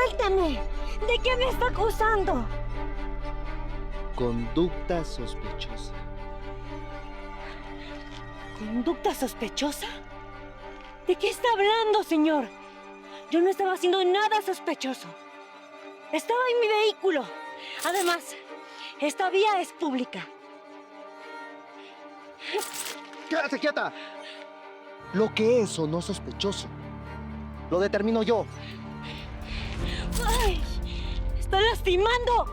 ¡Suéltame! ¿De qué me está acusando? Conducta sospechosa. ¿Conducta sospechosa? ¿De qué está hablando, señor? Yo no estaba haciendo nada sospechoso. Estaba en mi vehículo. Además, esta vía es pública. ¡Quédate quieta! Lo que es o no sospechoso, lo determino yo. ¡Ay! ¡Está lastimando!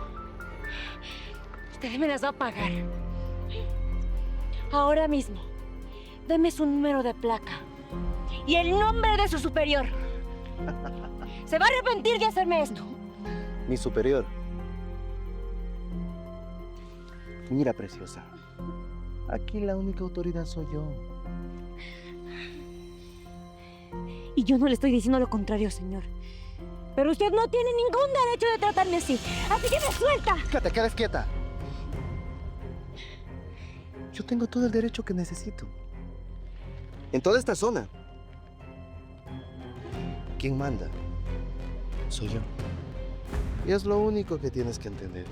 Usted me las va a pagar. Ahora mismo, deme su número de placa y el nombre de su superior. Se va a arrepentir de hacerme esto. Mi superior. Mira, preciosa. Aquí la única autoridad soy yo. Y yo no le estoy diciendo lo contrario, señor. Pero usted no tiene ningún derecho de tratarme así. Así que me suelta. Que te quedes quieta. Yo tengo todo el derecho que necesito. En toda esta zona. ¿Quién manda? Soy yo. Y es lo único que tienes que entender.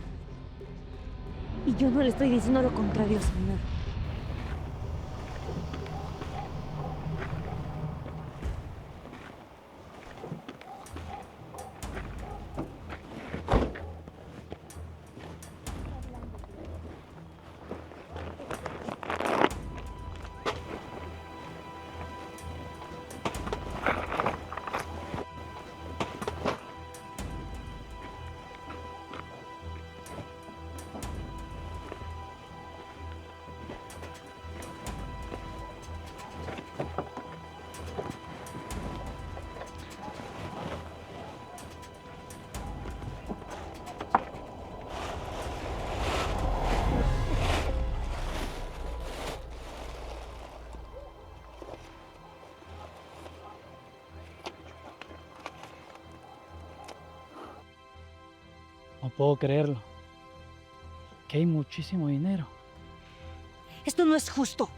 Y yo no le estoy diciendo lo contrario, señor. No puedo creerlo. Que hay muchísimo dinero. Esto no es justo.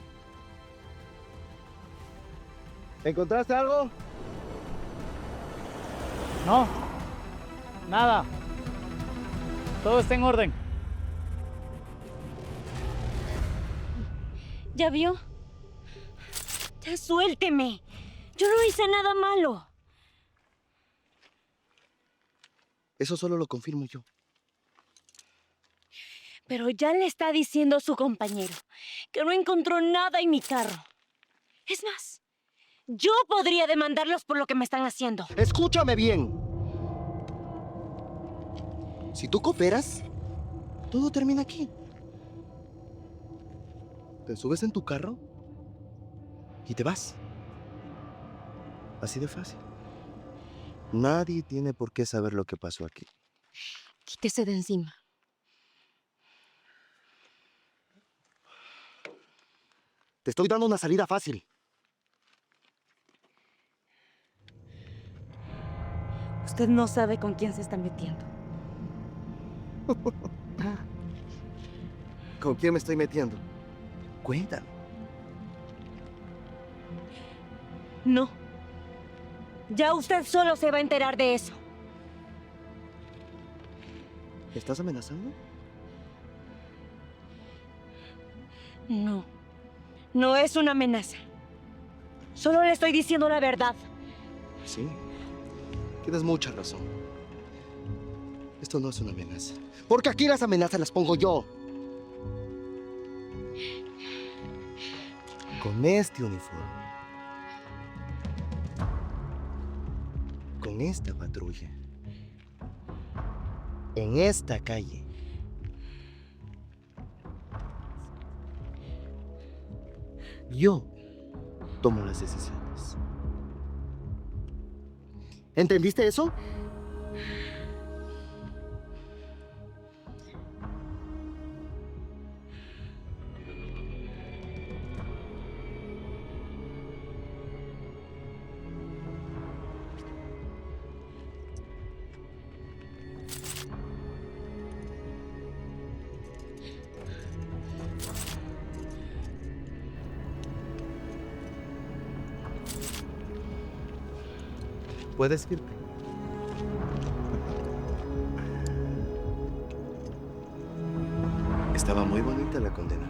¿Encontraste algo? No, nada. Todo está en orden. ¿Ya vio? Ya suélteme. Yo no hice nada malo. Eso solo lo confirmo yo. Pero ya le está diciendo su compañero que no encontró nada en mi carro. Es más, yo podría demandarlos por lo que me están haciendo. Escúchame bien. Si tú cooperas, todo termina aquí. Te subes en tu carro y te vas. Así de fácil. Nadie tiene por qué saber lo que pasó aquí. Quítese de encima. Te estoy dando una salida fácil. Usted no sabe con quién se está metiendo. ¿Con quién me estoy metiendo? Cuéntame. No. Ya usted solo se va a enterar de eso. ¿Me estás amenazando? No. No es una amenaza. Solo le estoy diciendo la verdad. Sí. Tienes mucha razón. Esto no es una amenaza. Porque aquí las amenazas las pongo yo. Con este uniforme. Con esta patrulla. En esta calle. Yo tomo las decisiones. ¿Entendiste eso? Puedes irte. Estaba muy bonita la condena.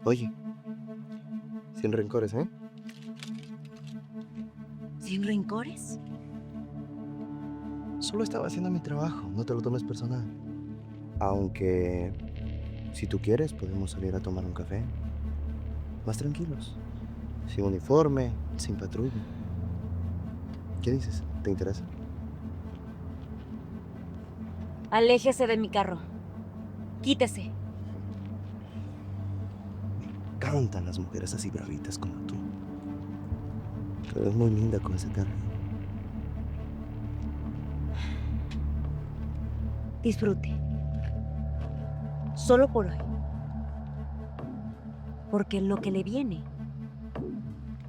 Oye, sin rencores, ¿eh? ¿Sin rencores? Solo estaba haciendo mi trabajo, no te lo tomes personal. Aunque, si tú quieres, podemos salir a tomar un café. Más tranquilos. Sin uniforme, sin patrulla. ¿Qué dices? ¿Te interesa? Aléjese de mi carro. Quítese. Me encantan las mujeres así bravitas como tú. Te ves muy linda con ese carro. Disfrute. Solo por hoy. Porque lo que le viene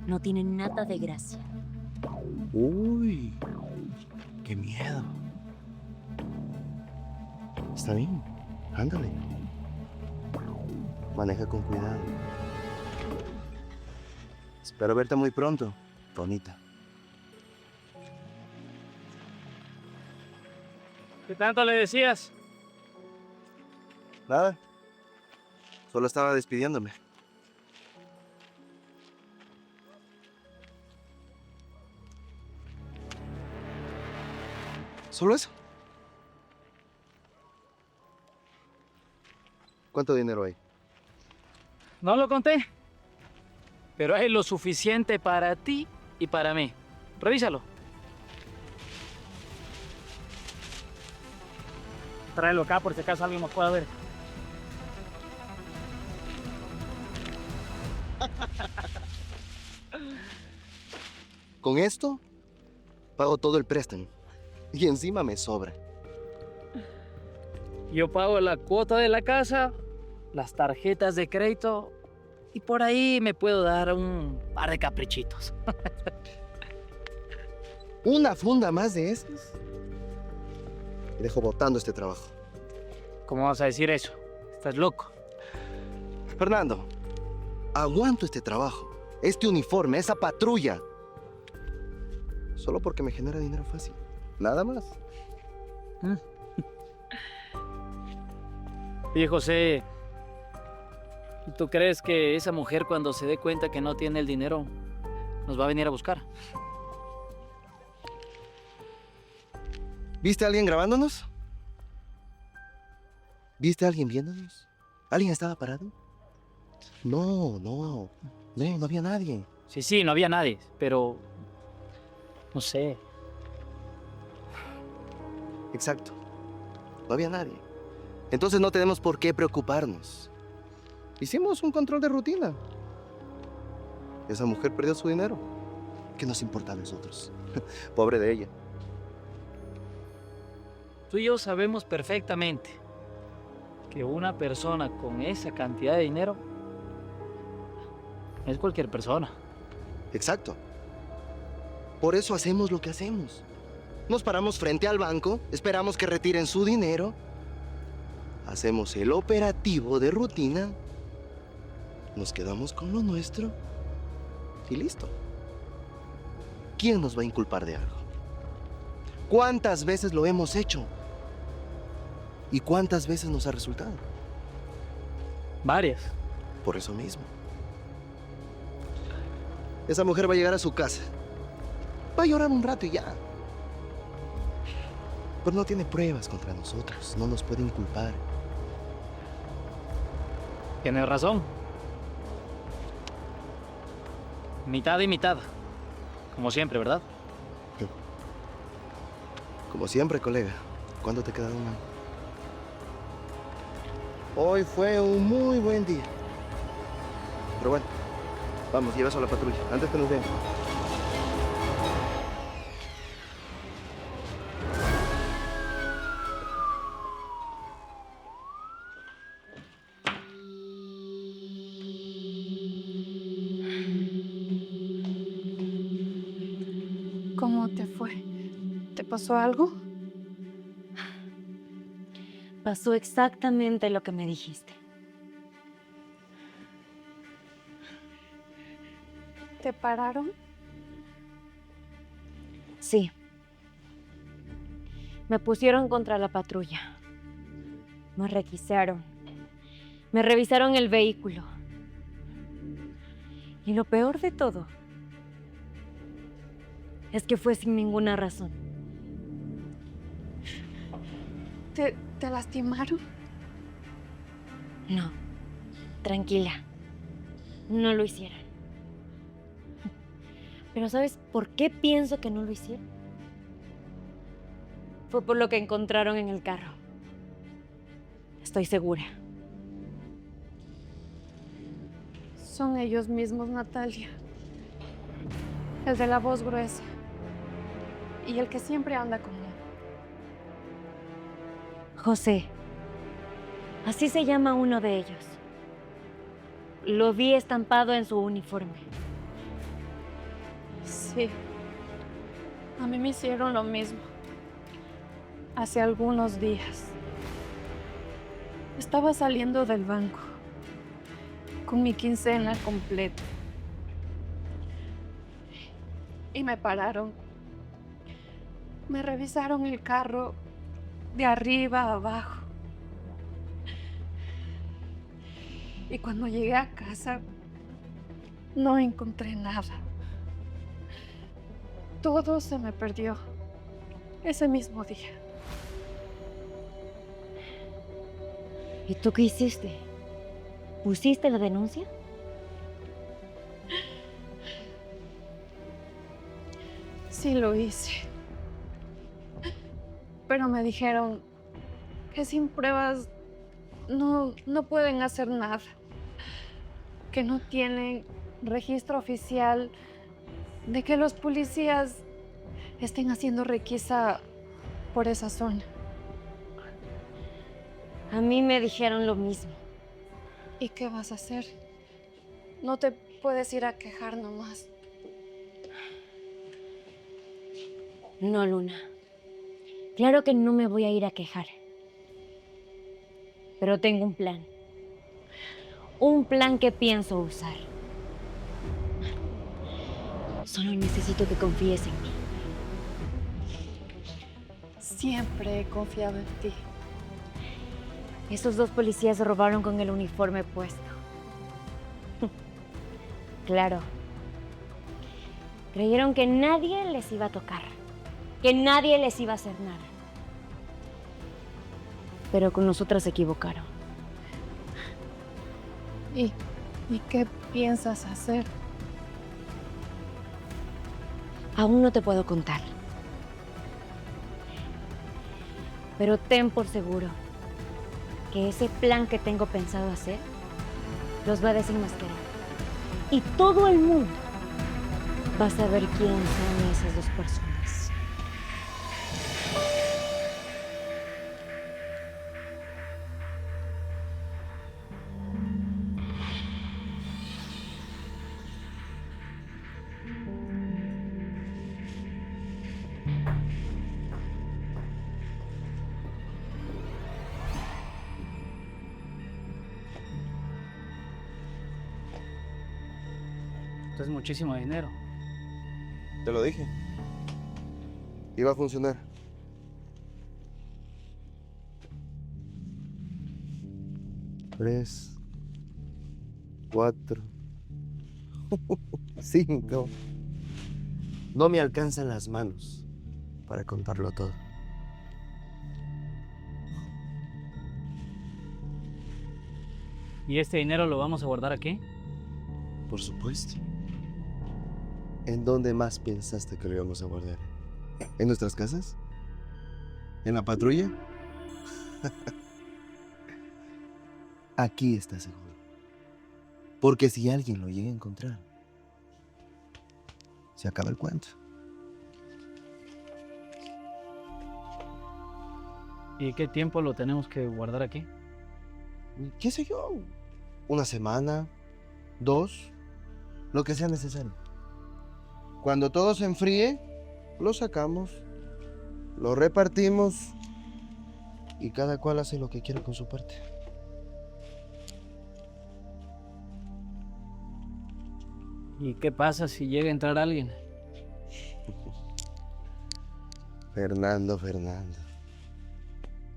no tiene nada de gracia. Uy, qué miedo. Está bien, ándale. Maneja con cuidado. Espero verte muy pronto, bonita. ¿Qué tanto le decías? Nada. Solo estaba despidiéndome. ¿Solo eso? ¿Cuánto dinero hay? No lo conté. Pero hay lo suficiente para ti y para mí. Revísalo. Tráelo acá por si acaso alguien nos pueda ver. Con esto, pago todo el préstamo. Y encima me sobra. Yo pago la cuota de la casa, las tarjetas de crédito y por ahí me puedo dar un par de caprichitos. ¿Una funda más de esas? Y dejo botando este trabajo. ¿Cómo vas a decir eso? Estás loco. Fernando, aguanto este trabajo, este uniforme, esa patrulla. Solo porque me genera dinero fácil. Nada más. Oye, José, ¿tú crees que esa mujer cuando se dé cuenta que no tiene el dinero nos va a venir a buscar? ¿Viste a alguien grabándonos? ¿Viste a alguien viéndonos? ¿Alguien estaba parado? No había nadie. Sí, no había nadie, pero no sé. Exacto. No había nadie. Entonces no tenemos por qué preocuparnos. Hicimos un control de rutina. Esa mujer perdió su dinero. ¿Qué nos importa a nosotros? Pobre de ella. Tú y yo sabemos perfectamente que una persona con esa cantidad de dinero es cualquier persona. Exacto. Por eso hacemos lo que hacemos. Nos paramos frente al banco, esperamos que retiren su dinero, hacemos el operativo de rutina, nos quedamos con lo nuestro y listo. ¿Quién nos va a inculpar de algo? ¿Cuántas veces lo hemos hecho? ¿Y cuántas veces nos ha resultado? Varias. Por eso mismo. Esa mujer va a llegar a su casa. Va a llorar un rato y ya. Pero no tiene pruebas contra nosotros. No nos puede inculpar. Tienes razón. Mitad y mitad. Como siempre, ¿verdad? Como siempre, colega. ¿Cuándo te queda una? Hoy fue un muy buen día. Pero bueno, vamos, lleva eso a la patrulla. Antes que nos vean. ¿Cómo te fue? ¿Te pasó algo? Pasó exactamente lo que me dijiste. ¿Te pararon? Sí. Me pusieron contra la patrulla. Me requisaron. Me revisaron el vehículo. Y lo peor de todo es que fue sin ninguna razón. ¿Te lastimaron? No, tranquila. No lo hicieron. Pero ¿sabes por qué pienso que no lo hicieron? Fue por lo que encontraron en el carro. Estoy segura. Son ellos mismos, Natalia. El de la voz gruesa. Y el que siempre anda conmigo. José. Así se llama uno de ellos. Lo vi estampado en su uniforme. Sí. A mí me hicieron lo mismo. Hace algunos días. Estaba saliendo del banco. Con mi quincena completa. Y me pararon. Me revisaron el carro de arriba a abajo. Y cuando llegué a casa, no encontré nada. Todo se me perdió ese mismo día. ¿Y tú qué hiciste? ¿Pusiste la denuncia? Sí lo hice. Pero me dijeron que sin pruebas no pueden hacer nada. Que no tienen registro oficial de que los policías estén haciendo requisa por esa zona. A mí me dijeron lo mismo. ¿Y qué vas a hacer? No te puedes ir a quejar nomás. No, Luna. Claro que no me voy a ir a quejar. Pero tengo un plan. Un plan que pienso usar. Solo necesito que confíes en mí. Siempre he confiado en ti. Esos dos policías se robaron con el uniforme puesto. Claro. Creyeron que nadie les iba a tocar. Que nadie les iba a hacer nada. Pero con nosotras se equivocaron. ¿Y qué piensas hacer? Aún no te puedo contar. Pero ten por seguro que ese plan que tengo pensado hacer los va a desenmascarar. Y todo el mundo va a saber quién son esas dos personas. Esto es muchísimo dinero. Te lo dije. Iba a funcionar. Tres, 4, 5. No me alcanzan las manos para contarlo todo. ¿Y este dinero lo vamos a guardar aquí? Por supuesto. ¿En dónde más pensaste que lo íbamos a guardar? ¿En nuestras casas? ¿En la patrulla? Aquí está seguro. Porque si alguien lo llega a encontrar, se acaba el cuento. ¿Y qué tiempo lo tenemos que guardar aquí? ¿Qué sé yo? ¿Una semana? ¿2? Lo que sea necesario. Cuando todo se enfríe, lo sacamos, lo repartimos y cada cual hace lo que quiera con su parte. ¿Y qué pasa si llega a entrar alguien? Fernando.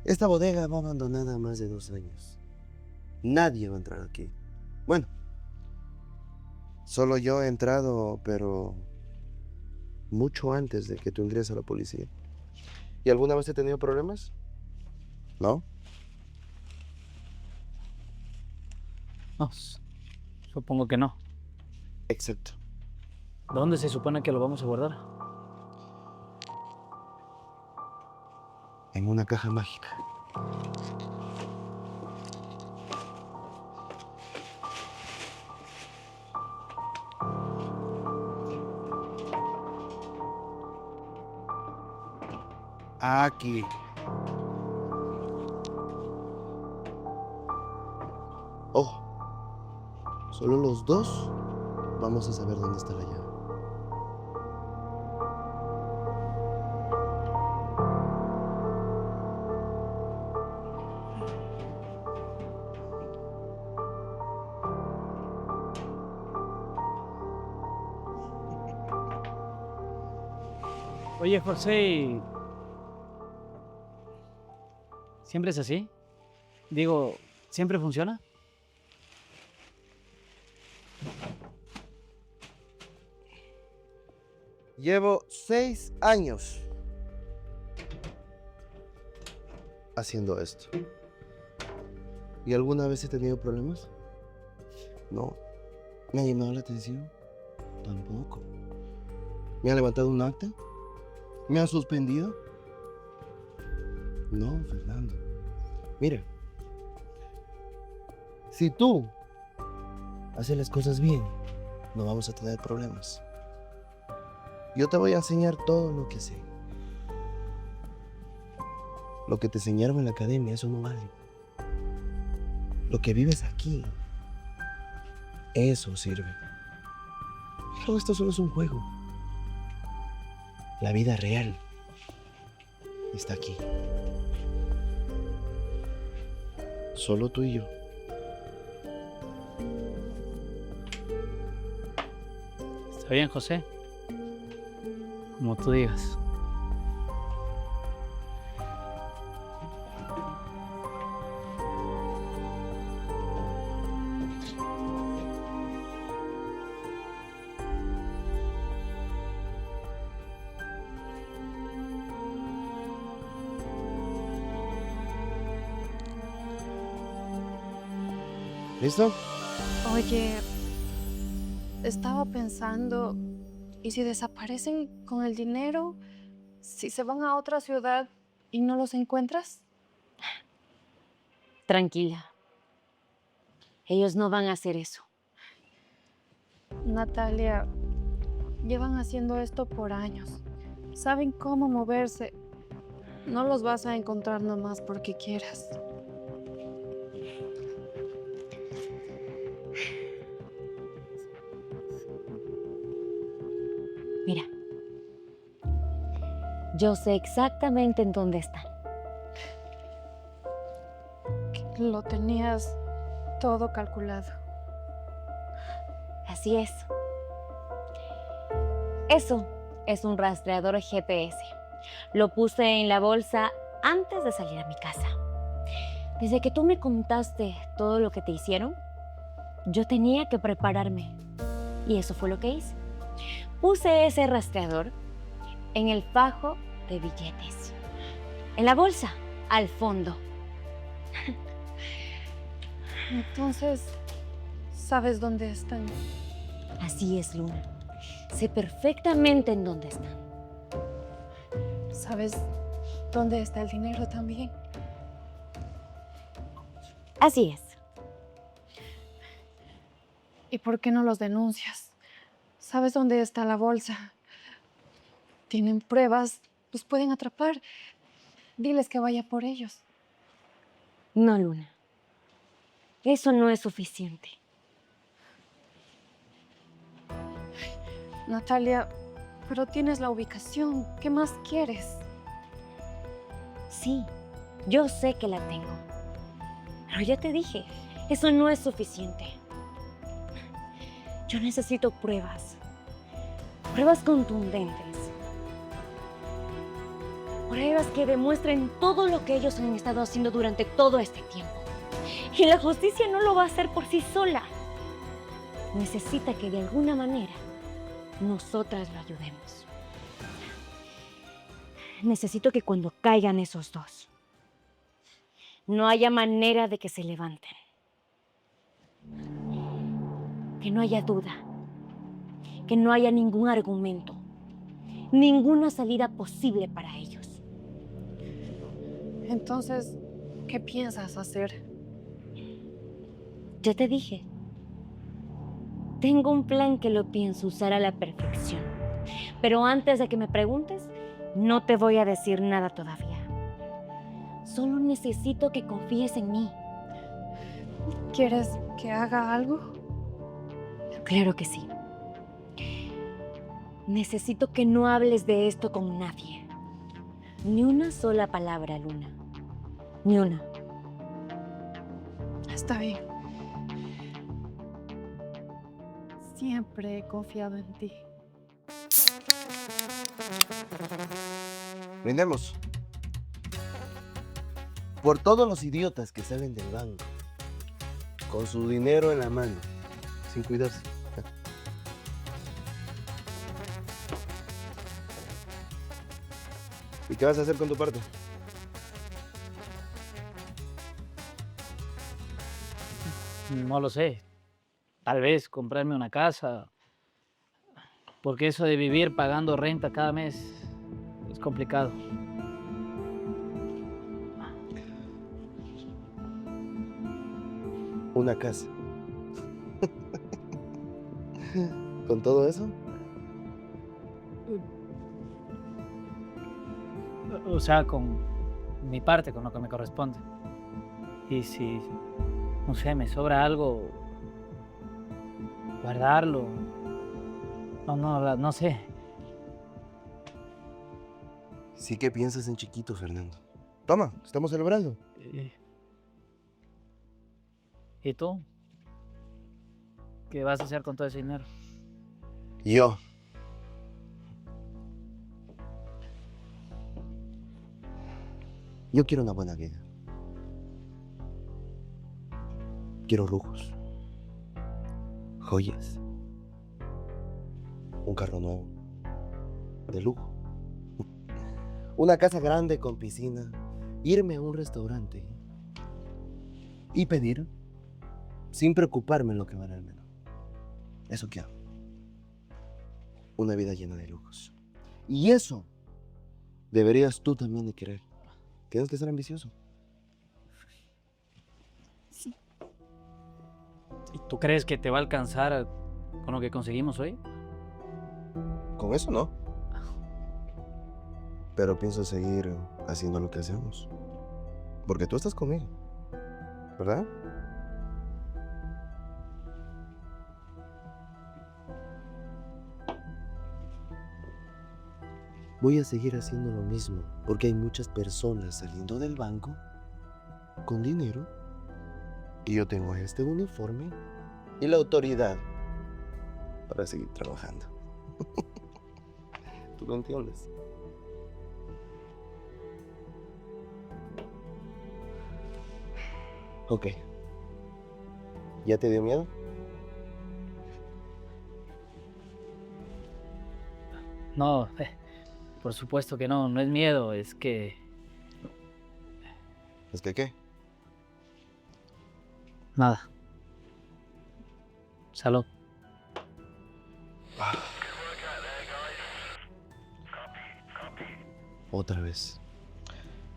Esta bodega va abandonada más de 2 años. Nadie va a entrar aquí. Bueno, solo yo he entrado, pero mucho antes de que tú ingreses a la policía. ¿Y alguna vez he tenido problemas? ¿No? No, supongo que no. Exacto. ¿Dónde se supone que lo vamos a guardar? En una caja mágica. Aquí. Ojo, solo los dos vamos a saber dónde está la llave. Oye, José, ¿siempre es así? Digo, ¿siempre funciona? Llevo 6 años haciendo esto. ¿Y alguna vez he tenido problemas? No. ¿Me ha llamado la atención? Tampoco. ¿Me ha levantado un acta? ¿Me ha suspendido? No, Fernando. Mira, si tú haces las cosas bien, no vamos a tener problemas. Yo te voy a enseñar todo lo que sé. Lo que te enseñaron en la academia, eso no vale. Lo que vives aquí, eso sirve. Pero esto solo es un juego. La vida real está aquí. Solo tú y yo. Está bien, José. Como tú digas. ¿Listo? Oye, estaba pensando, ¿y si desaparecen con el dinero? ¿Si se van a otra ciudad y no los encuentras? Tranquila. Ellos no van a hacer eso. Natalia, llevan haciendo esto por años. Saben cómo moverse. No los vas a encontrar nomás porque quieras. Mira, yo sé exactamente en dónde están. Lo tenías todo calculado. Así es. Eso es un rastreador GPS. Lo puse en la bolsa antes de salir a mi casa. Desde que tú me contaste todo lo que te hicieron, yo tenía que prepararme. Y eso fue lo que hice. Puse ese rastreador en el fajo de billetes. En la bolsa, al fondo. Entonces, ¿sabes dónde están? Así es, Luna. Sé perfectamente en dónde están. ¿Sabes dónde está el dinero también? Así es. ¿Y por qué no los denuncias? ¿Sabes dónde está la bolsa? Tienen pruebas, los pueden atrapar. Diles que vaya por ellos. No, Luna. Eso no es suficiente. Natalia, Pero tienes la ubicación. ¿Qué más quieres? Sí, yo sé que la tengo. Pero ya te dije, eso no es suficiente. Yo necesito pruebas. Pruebas contundentes. Pruebas que demuestren todo lo que ellos han estado haciendo durante todo este tiempo. Y la justicia no lo va a hacer por sí sola. Necesita que de alguna manera nosotras lo ayudemos. Necesito que cuando caigan esos dos, no haya manera de que se levanten. Que no haya duda. Que no haya ningún argumento. Ninguna salida posible para ellos. Entonces, ¿qué piensas hacer? Ya te dije. Tengo un plan que lo pienso usar a la perfección. Pero antes de que me preguntes, no te voy a decir nada todavía. Solo necesito que confíes en mí. ¿Quieres que haga algo? Claro que sí. Necesito que no hables de esto con nadie. Ni una sola palabra, Luna. Ni una. Está bien. Siempre he confiado en ti. Brindemos. Por todos los idiotas que salen del banco, con su dinero en la mano, sin cuidarse. ¿Y qué vas a hacer con tu parte? No lo sé. Tal vez comprarme una casa. Porque eso de vivir pagando renta cada mes es complicado. Una casa. ¿Con todo eso? O sea, con mi parte, con lo que me corresponde. Y si, no sé, me sobra algo, guardarlo. No sé. Sí que piensas en chiquito, Fernando. Toma, estamos celebrando. ¿Y tú? ¿Qué vas a hacer con todo ese dinero? Yo. Yo quiero una buena vida. Quiero lujos, joyas, un carro nuevo, de lujo, una casa grande con piscina, irme a un restaurante y pedir sin preocuparme en lo que vale el menú. Eso quiero. Una vida llena de lujos. Y eso deberías tú también de querer. Tienes que ser ambicioso. ¿Y tú crees que te va a alcanzar con lo que conseguimos hoy? Con eso no. Pero pienso seguir haciendo lo que hacemos. Porque tú estás conmigo, ¿verdad? Voy a seguir haciendo lo mismo, porque hay muchas personas saliendo del banco con dinero y yo tengo este uniforme y la autoridad para seguir trabajando. ¿Tú lo entiendes? Ok. ¿Ya te dio miedo? No, por supuesto que no es miedo, es que... ¿Es que qué? Nada. Salud. Otra vez.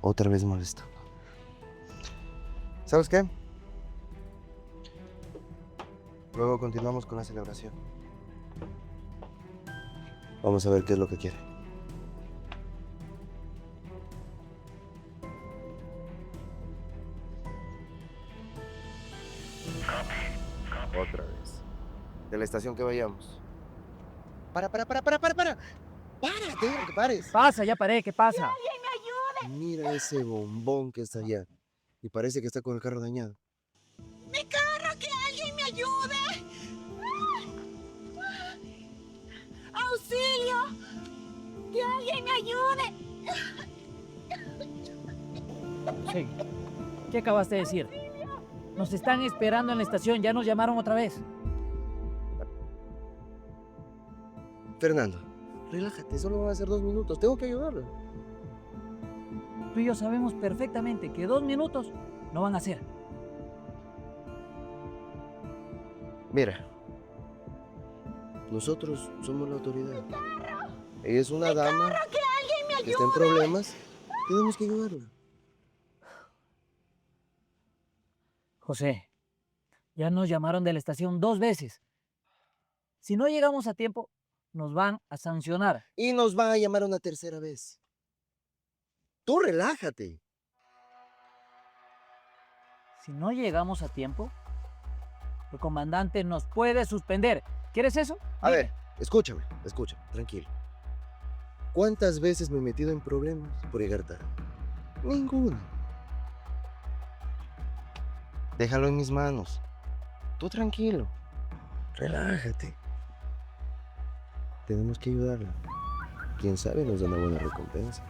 Otra vez molestando. ¿Sabes qué? Luego continuamos con la celebración. Vamos a ver qué es lo que quiere. Otra vez. De la estación que vayamos. Para. ¡Para! Te digo que pares. Pasa, ya paré, ¿qué pasa? Mira ese bombón que está allá. Y parece que está con el carro dañado. ¡Auxilio! ¡Que alguien me ayude! Sí. ¿Qué acabas de decir? Nos están esperando en la estación, ya nos llamaron otra vez. Fernando, relájate, solo van a ser 2 minutos. Tengo que ayudarlo. Tú y yo sabemos perfectamente que 2 minutos no van a ser. Mira, nosotros somos la autoridad. Ella es una dama que está en problemas. Tenemos que ayudarla. José, ya nos llamaron de la estación 2 veces. Si no llegamos a tiempo, nos van a sancionar. Y nos va a llamar una tercera vez. Tú relájate. Si no llegamos a tiempo, el comandante nos puede suspender. ¿Quieres eso? A ver, escúchame, tranquilo. ¿Cuántas veces me he metido en problemas por llegar tarde? Ninguna. Déjalo en mis manos. Tú tranquilo. Relájate. Tenemos que ayudarla. Quién sabe, nos da una buena recompensa.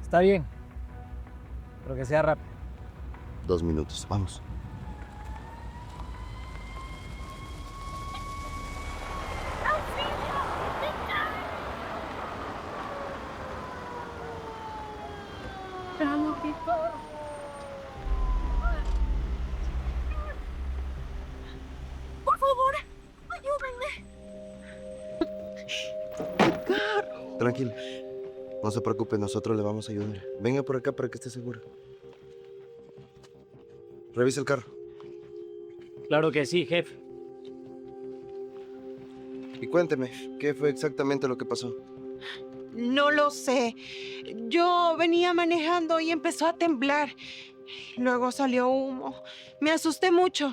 Está bien, pero que sea rápido. 2 minutos, vamos. Por favor, ayúdenme. Tranquilo. No se preocupe, nosotros le vamos a ayudar. Venga por acá para que esté seguro. Revisa el carro. Claro que sí, jefe. Y cuénteme, ¿qué fue exactamente lo que pasó? No lo sé. Yo venía manejando y empezó a temblar. Luego salió humo. Me asusté mucho.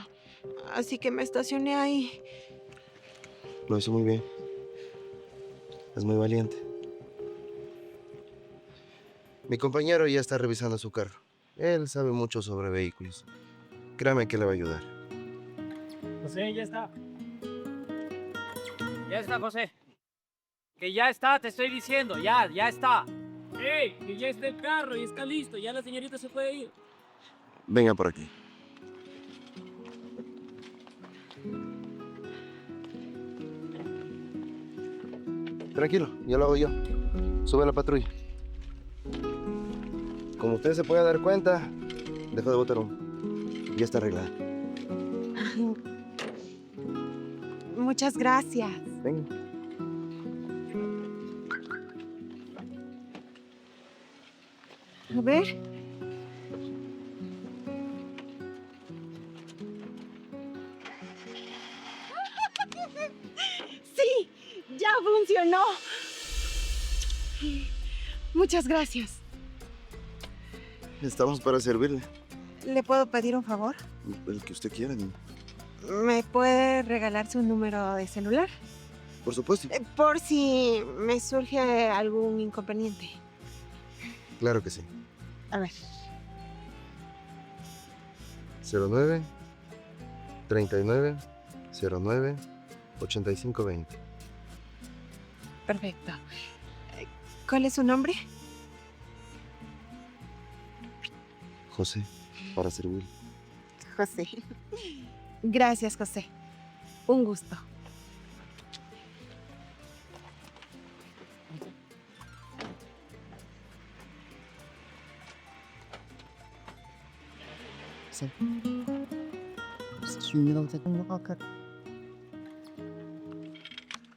Así que me estacioné ahí. Lo hizo muy bien. Es muy valiente. Mi compañero ya está revisando su carro. Él sabe mucho sobre vehículos. Créame que le va a ayudar. José, ya está. Ya está, José. Que ya está, te estoy diciendo, ya está. ¡Ey! Que ya está el carro y está listo, ya la señorita se puede ir. Venga por aquí. Tranquilo, ya lo hago yo. Sube a la patrulla. Como usted se puede dar cuenta, dejó de botar humo. Ya está arreglada. Muchas gracias. Venga. A ver. Sí, ya funcionó. Muchas gracias. Estamos para servirle. ¿Le puedo pedir un favor? El que usted quiera, niña. ¿Me puede regalar su número de celular? Por supuesto. Por si me surge algún inconveniente. Claro que sí. A ver. 09 39 09 85 20. Perfecto. ¿Cuál es su nombre? José, para servir. José. Gracias, José. Un gusto.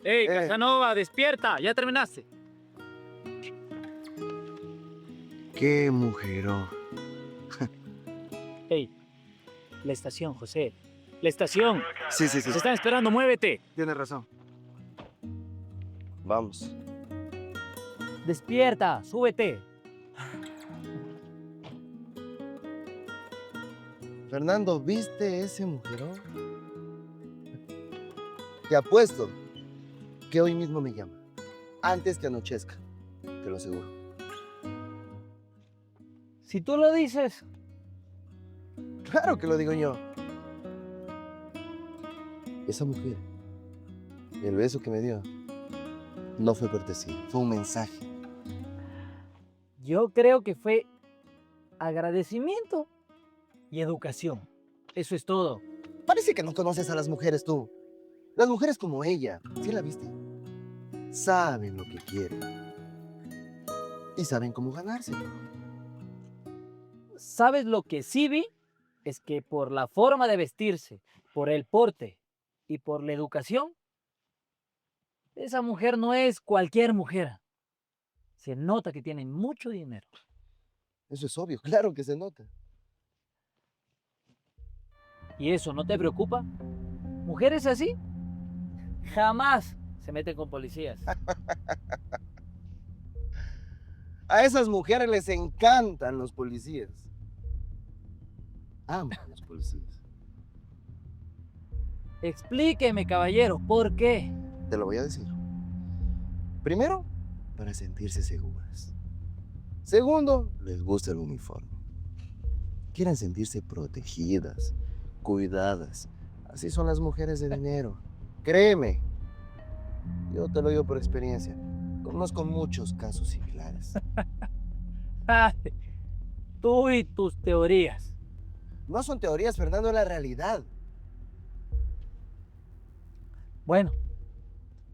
¡Ey, Casanova, despierta! ¿Ya terminaste? ¡Qué mujerón! ¡Ey! La estación, José. ¡La estación! Sí. ¡Se están esperando! ¡Muévete! Tiene razón. Vamos. ¡Despierta! ¡Súbete! Fernando, ¿viste ese mujerón? Te apuesto que hoy mismo me llama. Antes que anochezca, te lo aseguro. Si tú lo dices, Claro que lo digo yo. Esa mujer, el beso que me dio, no fue cortesía, fue un mensaje. yo creo que fue agradecimiento y educación. Eso es todo. Parece que no conoces a las mujeres tú. Las mujeres como ella, ¿sí la viste? Saben lo que quieren. Y saben cómo ganárselo. ¿Sabes lo que sí vi? Es que por la forma de vestirse, por el porte y por la educación, esa mujer no es cualquier mujer. Se nota que tiene mucho dinero. Eso es obvio, claro que se nota. ¿Y eso no te preocupa? Mujeres así jamás se meten con policías. A esas mujeres les encantan los policías. Aman a los policías. Explíqueme, caballero, ¿por qué? Te lo voy a decir. Primero, para sentirse seguras. Segundo, les gusta el uniforme. Quieren sentirse protegidas, cuidadas. Así son las mujeres de dinero. Créeme. Yo te lo digo por experiencia. Conozco muchos casos similares. Ay, tú y tus teorías. No son teorías, Fernando, es la realidad. Bueno,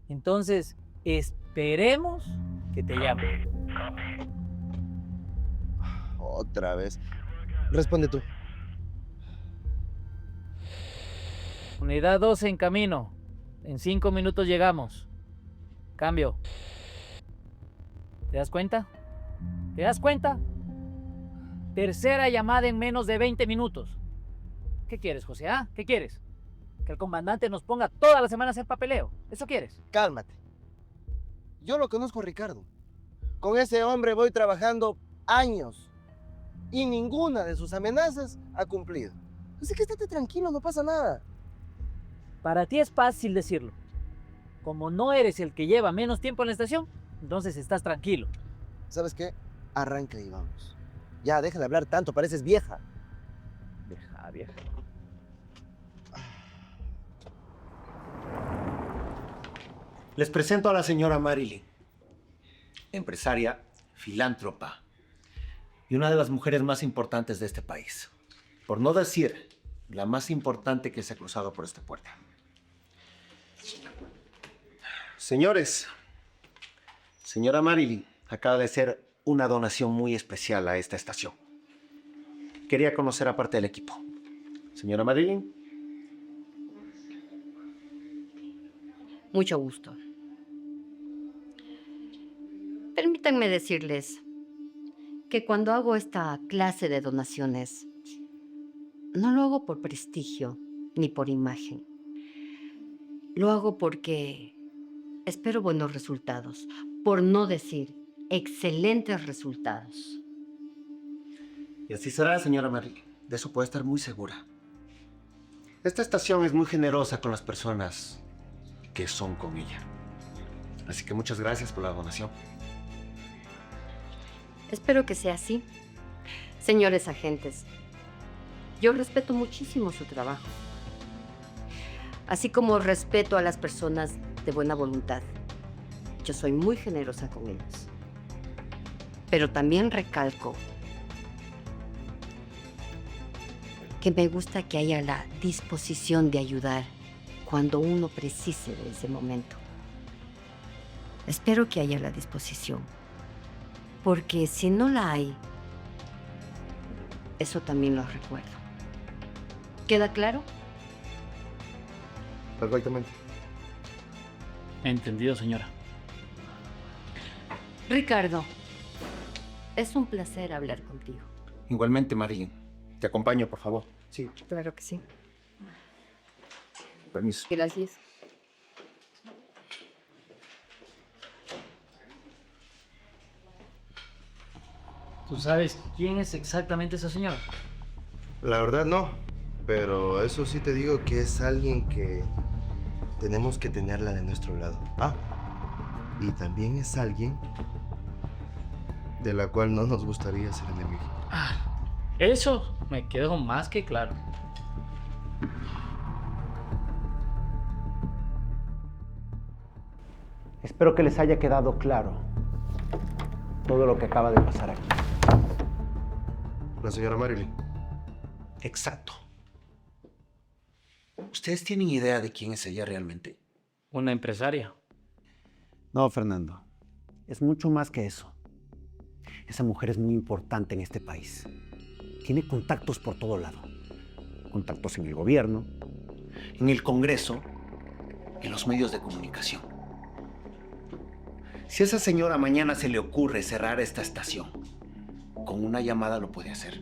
entonces esperemos que te llame. Otra vez. Responde tú. Unidad 12 en camino. En 5 minutos llegamos. Cambio. ¿Te das cuenta? ¿Te das cuenta? Tercera llamada en menos de 20 minutos. ¿Qué quieres, José? ¿Ah? ¿Qué quieres? ¿Que el comandante nos ponga todas las semanas en papeleo? ¿Eso quieres? Cálmate. Yo lo conozco a Ricardo. Con ese hombre voy trabajando años. Y ninguna de sus amenazas ha cumplido. Así que estate tranquilo, no pasa nada. Para ti es fácil decirlo. Como no eres el que lleva menos tiempo en la estación, entonces estás tranquilo. ¿Sabes qué? Arranca y vamos. Ya, deja de hablar tanto, pareces vieja. Vieja. Les presento a la señora Marilyn, empresaria, filántropa y una de las mujeres más importantes de este país. Por no decir, la más importante que se ha cruzado por esta puerta. Señores, señora Marilyn acaba de hacer una donación muy especial a esta estación. Quería conocer a parte del equipo. Señora Marilyn. Mucho gusto. Permítanme decirles que cuando hago esta clase de donaciones, no lo hago por prestigio ni por imagen. Lo hago porque espero buenos resultados, por no decir excelentes resultados. Y así será, señora Marilyn. De eso puede estar muy segura. Esta estación es muy generosa con las personas que son con ella. Así que muchas gracias por la donación. Espero que sea así. Señores agentes, yo respeto muchísimo su trabajo, así como respeto a las personas de buena voluntad. Yo soy muy generosa con ellos. Pero también recalco que me gusta que haya la disposición de ayudar cuando uno precise de ese momento. Espero que haya la disposición, porque si no la hay, eso también lo recuerdo. ¿Queda claro? Perfectamente. Entendido, señora. Ricardo, es un placer hablar contigo. Igualmente, Marilyn. Te acompaño, por favor. Sí, Claro que sí. permiso. Gracias. ¿Tú sabes quién es exactamente esa señora? La verdad no, pero eso sí te digo que es alguien que tenemos que tenerla de nuestro lado. Ah, y también es alguien de la cual no nos gustaría ser enemigo. Eso me quedó más que claro. Espero que les haya quedado claro todo lo que acaba de pasar aquí. La señora Marilyn. Exacto. ¿Ustedes tienen idea de quién es ella realmente? Una empresaria. No, Fernando. Es mucho más que eso. Esa mujer es muy importante en este país. Tiene contactos por todo lado. Contactos en el gobierno, En el Congreso, en los medios de comunicación. Si a esa señora mañana se le ocurre cerrar esta estación, con una llamada lo puede hacer.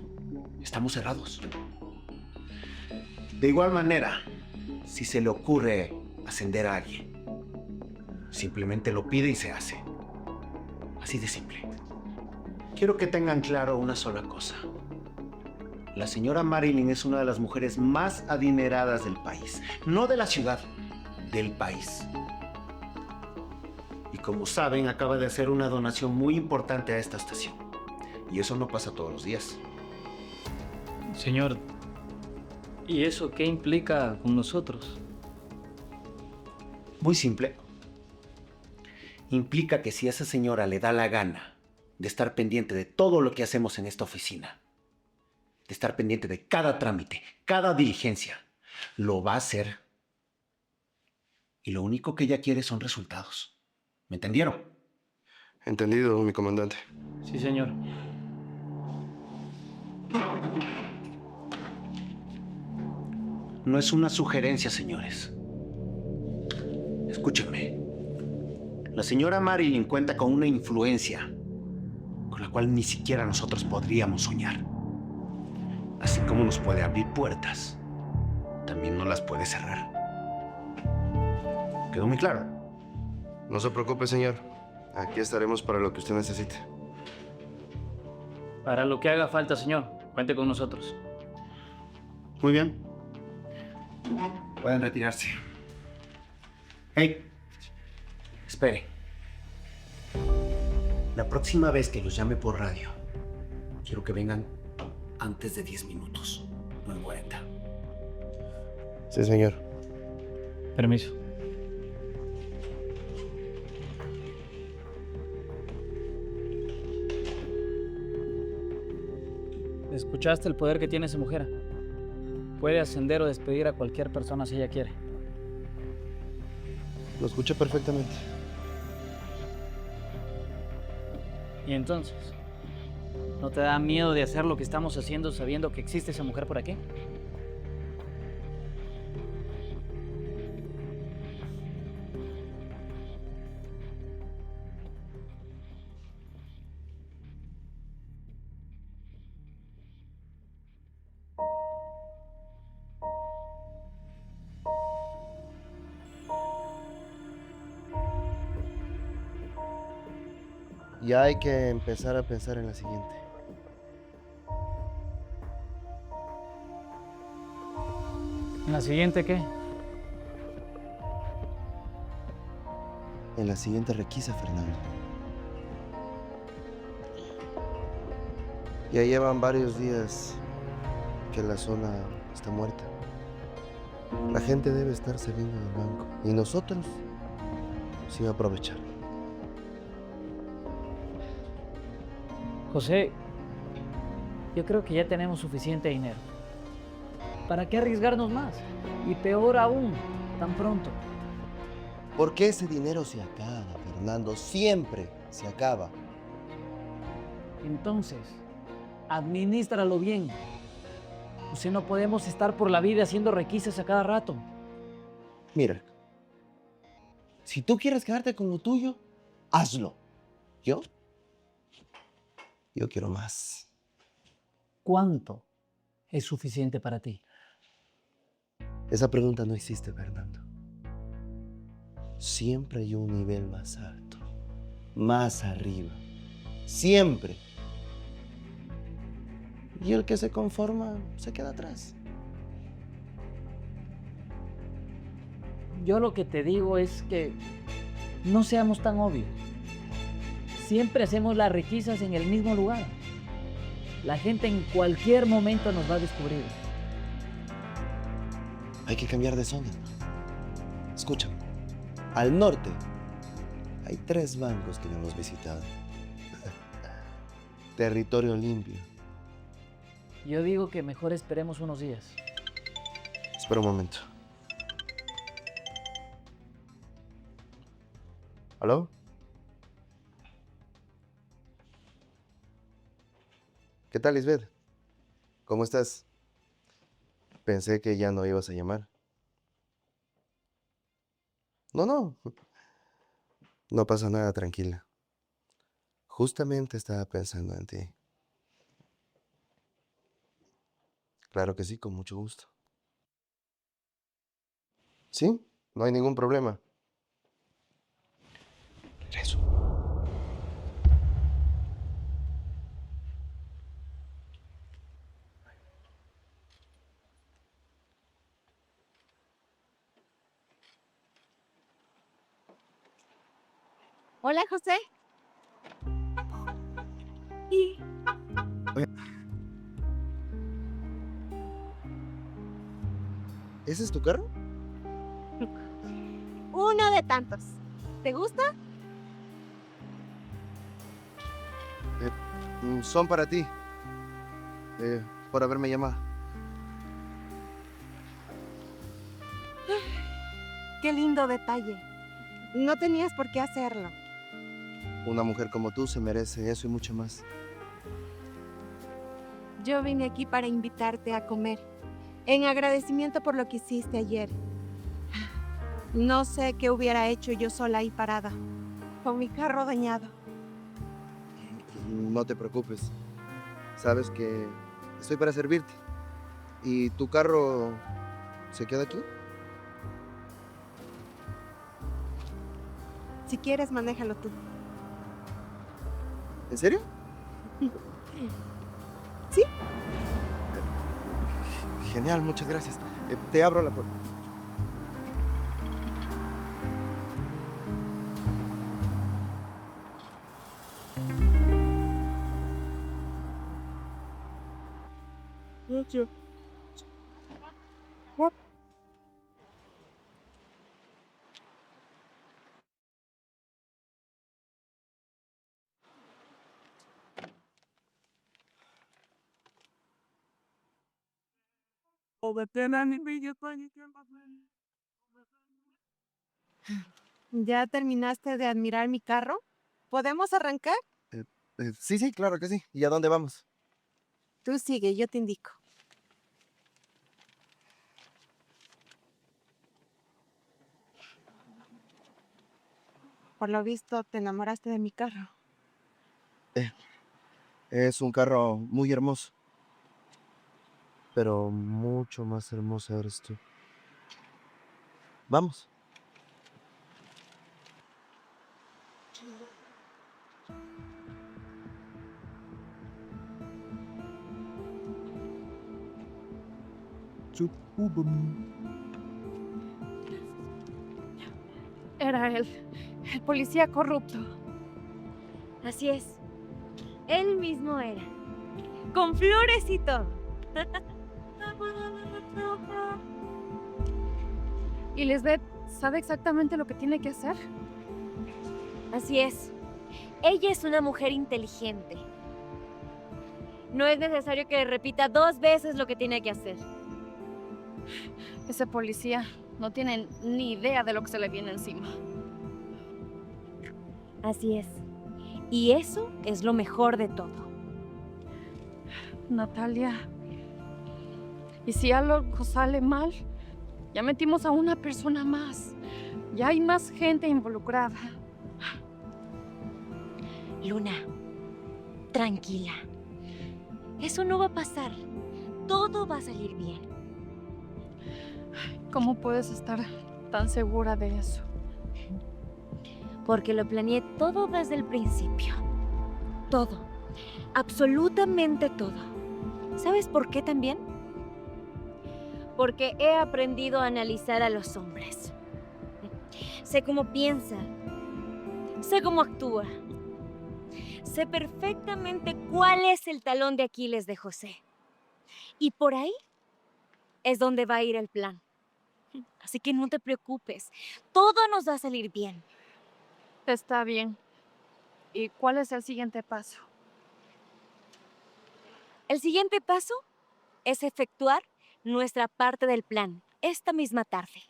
Estamos cerrados. De igual manera, si se le ocurre ascender a alguien, simplemente lo pide y se hace. Así de simple. Quiero que tengan claro una sola cosa. La señora Marilyn es una de las mujeres más adineradas del país. No de la ciudad, del país. Y como saben, acaba de hacer una donación muy importante a esta estación. Y eso no pasa todos los días. Señor, ¿y eso qué implica con nosotros? Muy simple. Implica que si a esa señora le da la gana de estar pendiente de todo lo que hacemos en esta oficina, de estar pendiente de cada trámite, cada diligencia, lo va a hacer. Y lo único que ella quiere son resultados. ¿Me entendieron? Entendido, mi comandante. Sí, señor. No es una sugerencia, señores. Escúchenme. La señora Marilyn cuenta con una influencia con la cual ni siquiera nosotros podríamos soñar. Así como nos puede abrir puertas, también nos las puede cerrar. ¿Quedó muy claro? No se preocupe, señor. Aquí estaremos para lo que usted necesite. Para lo que haga falta, señor, cuente con nosotros. Muy bien. Pueden retirarse. Hey, espere. La próxima vez que los llame por radio, quiero que vengan antes de 10 minutos, no en 40. Sí, señor. Permiso. ¿Escuchaste el poder que tiene esa mujer? Puede ascender o despedir a cualquier persona si ella quiere. Lo escuché perfectamente. ¿Y entonces? ¿No te da miedo de hacer lo que estamos haciendo sabiendo que existe esa mujer por aquí? Ya hay que empezar a pensar en la siguiente. ¿En la siguiente qué? En la siguiente requisa, Fernando. Ya llevan varios días que la zona está muerta. La gente debe estar saliendo del banco. Y nosotros sí aprovechar. José, yo creo que ya tenemos suficiente dinero. ¿Para qué arriesgarnos más? Y peor aún, tan pronto. Porque ese dinero se acaba, Fernando. Siempre se acaba. Entonces, administralo bien. O sea, no podemos estar por la vida haciendo requisas a cada rato. Mira, si tú quieres quedarte con lo tuyo, hazlo. Yo quiero más. ¿Cuánto es suficiente para ti? Esa pregunta no existe, Fernando. Siempre hay un nivel más alto, más arriba. Siempre. Y el que se conforma se queda atrás. Yo lo que te digo es que no seamos tan obvios. Siempre hacemos las requisas en el mismo lugar. La gente en cualquier momento nos va a descubrir. Hay que cambiar de zona. Escucha, al norte hay 3 bancos que no hemos visitado. Territorio limpio. Yo digo que mejor esperemos unos días. Espera un momento. ¿Aló? ¿Qué tal, Lisbeth? ¿Cómo estás? Pensé que ya no ibas a llamar. No. No pasa nada, tranquila. Justamente estaba pensando en ti. Claro que sí, con mucho gusto. ¿Sí? No hay ningún problema. Regreso. Hola, José. ¿Ese es tu carro? Uno de tantos. ¿Te gusta? Son para ti. Por haberme llamado. Qué lindo detalle. No tenías por qué hacerlo. Una mujer como tú se merece eso y mucho más. Yo vine aquí para invitarte a comer, en agradecimiento por lo que hiciste ayer. No sé qué hubiera hecho yo sola ahí parada, con mi carro dañado. No te preocupes. Sabes que estoy para servirte. ¿Y tu carro se queda aquí? Si quieres, manéjalo tú. ¿En serio? Sí. Genial, muchas gracias. Te abro la puerta. ¿Ya terminaste de admirar mi carro? ¿Podemos arrancar? Sí, claro que sí. ¿Y a dónde vamos? Tú sigue, yo te indico. Por lo visto, te enamoraste de mi carro. Es un carro muy hermoso. Pero mucho más hermosa eres tú. Vamos. Era él, el policía corrupto. Así es. Él mismo era. Con flores y todo. Y Lisbeth sabe exactamente lo que tiene que hacer. Así es. Ella es una mujer inteligente. No es necesario que repita 2 veces lo que tiene que hacer. Ese policía no tiene ni idea de lo que se le viene encima. Así es. Y eso es lo mejor de todo. Natalia, ¿y si algo sale mal? Ya metimos a una persona más. Ya hay más gente involucrada. Luna, tranquila. Eso no va a pasar. Todo va a salir bien. ¿Cómo puedes estar tan segura de eso? Porque lo planeé todo desde el principio. Todo. Absolutamente todo. ¿Sabes por qué también? Porque he aprendido a analizar a los hombres. Sé cómo piensa. Sé cómo actúa. Sé perfectamente cuál es el talón de Aquiles de José. Y por ahí es donde va a ir el plan. Así que no te preocupes. Todo nos va a salir bien. Está bien. ¿Y cuál es el siguiente paso? El siguiente paso es efectuar nuestra parte del plan esta misma tarde.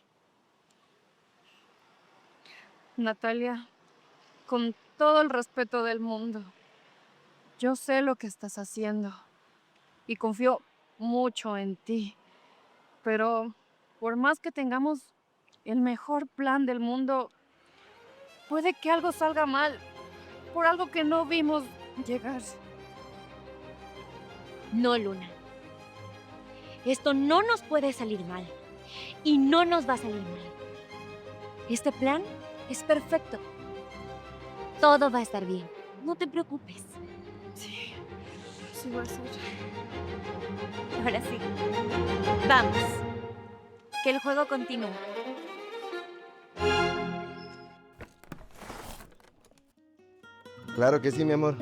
Natalia, con todo el respeto del mundo, yo sé lo que estás haciendo y confío mucho en ti. Pero por más que tengamos el mejor plan del mundo, puede que algo salga mal por algo que no vimos llegar. No, Luna. Esto no nos puede salir mal. Y no nos va a salir mal. Este plan es perfecto. Todo va a estar bien. No te preocupes. Sí, sí va a ser. Ahora sí. Vamos. Que el juego continúe. Claro que sí, mi amor.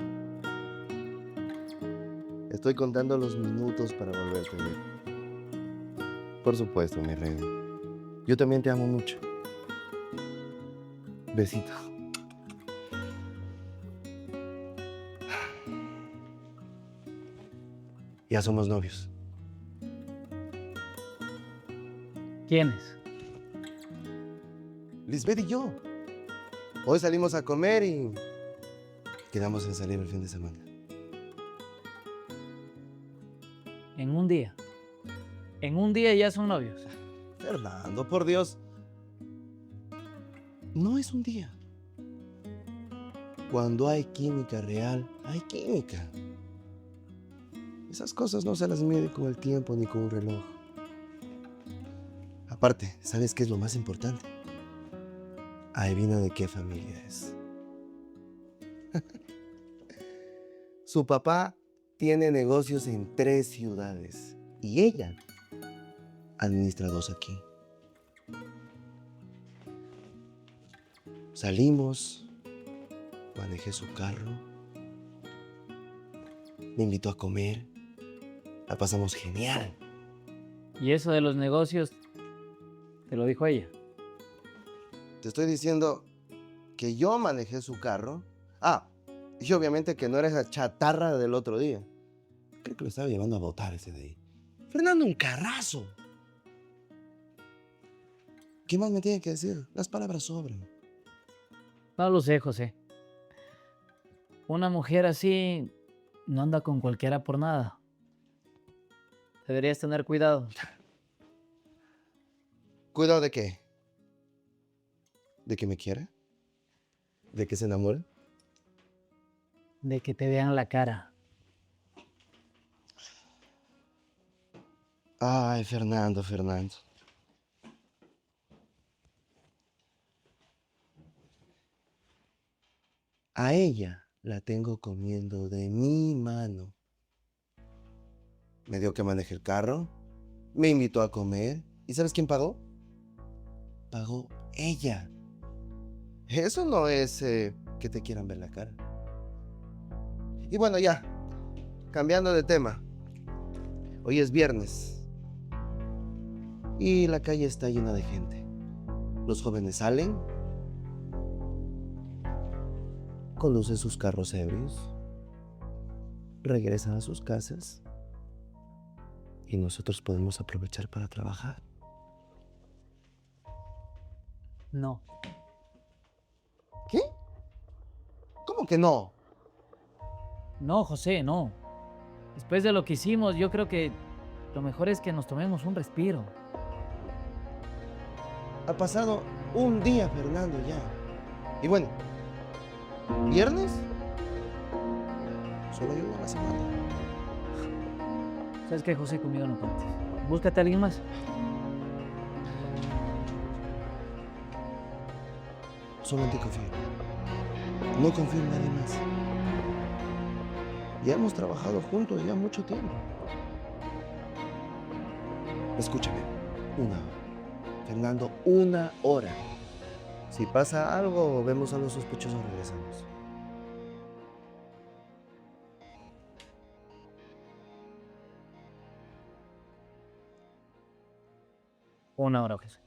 Estoy contando los minutos para volverte a ver. Por supuesto, mi reina. Yo también te amo mucho. Besito. Ya somos novios. ¿Quiénes? Lisbeth y yo. Hoy salimos a comer y quedamos en salir el fin de semana. En un día. En un día ya son novios. Fernando, por Dios. No es un día. Cuando hay química real, hay química. Esas cosas no se las mide con el tiempo ni con un reloj. Aparte, ¿sabes qué es lo más importante? Adivina de qué familia es. Su papá tiene negocios en 3 ciudades y ella administra 2 aquí. Salimos, manejé su carro, me invitó a comer, la pasamos genial. Y eso de los negocios, te lo dijo ella. Te estoy diciendo que yo manejé su carro. Ah, y obviamente que no era esa chatarra del otro día. Creo que lo estaba llevando a botar ese de ahí. Fernando, un carrazo. ¿Qué más me tiene que decir? Las palabras sobran. No lo sé, José. Una mujer así no anda con cualquiera por nada. Deberías tener cuidado. ¿Cuidado de qué? ¿De que me quiera? ¿De que se enamore? De que te vean la cara. Ay, Fernando, Fernando. A ella la tengo comiendo de mi mano. Me dio que maneje el carro, me invitó a comer. ¿Y sabes quién pagó? Pagó ella. Eso no es que te quieran ver la cara. Y bueno, ya, cambiando de tema. Hoy es viernes. Y la calle está llena de gente. Los jóvenes salen, conducen sus carros ebrios, regresan a sus casas y nosotros podemos aprovechar para trabajar. No. ¿Qué? ¿Cómo que no? No, José, no. Después de lo que hicimos, yo creo que lo mejor es que nos tomemos un respiro. Ha pasado un día, Fernando, ya. Y bueno, ¿viernes? Solo llevo una semana. ¿Sabes qué, José? Conmigo no cuentes. Búscate a alguien más. Solo en ti confío. No confío en nadie más. Ya hemos trabajado juntos ya mucho tiempo. Escúchame, 1 hora. Fernando, 1 hora. Si pasa algo o vemos a los sospechosos, regresamos. Una hora, jefe.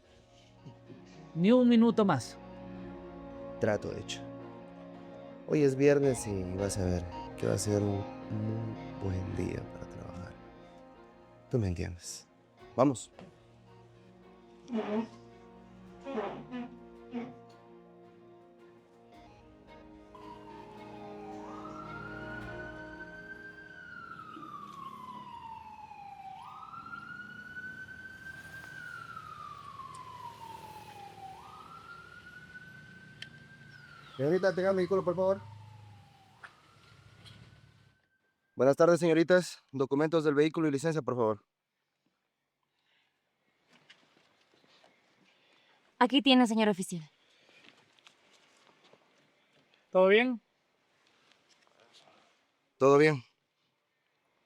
Ni un minuto más. Trato hecho. Hoy es viernes y vas a ver que va a ser un muy buen día para trabajar. Tú me entiendes. Vamos. Señorita, tenga mi vehículo, por favor. Buenas tardes, señoritas. Documentos del vehículo y licencia, por favor. Aquí tiene, señor oficial. ¿Todo bien? Todo bien.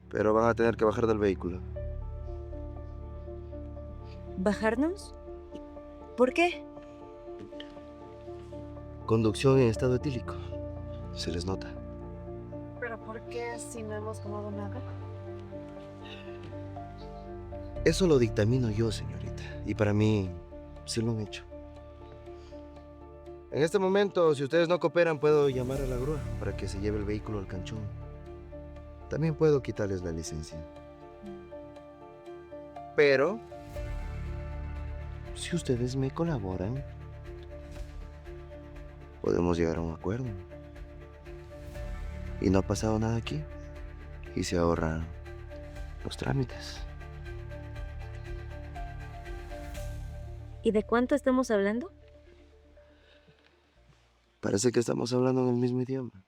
Pero van a tener que bajar del vehículo. ¿Bajarnos? ¿Por qué? Conducción en estado etílico. Se les nota. ¿Pero por qué si no hemos tomado nada? Eso lo dictamino yo, señorita. Y para mí, sí lo han hecho. En este momento, si ustedes no cooperan, puedo llamar a la grúa para que se lleve el vehículo al canchón. También puedo quitarles la licencia. Pero, si ustedes me colaboran, podemos llegar a un acuerdo. Y no ha pasado nada aquí. Y se ahorran los trámites. ¿Y de cuánto estamos hablando? Parece que estamos hablando en el mismo idioma.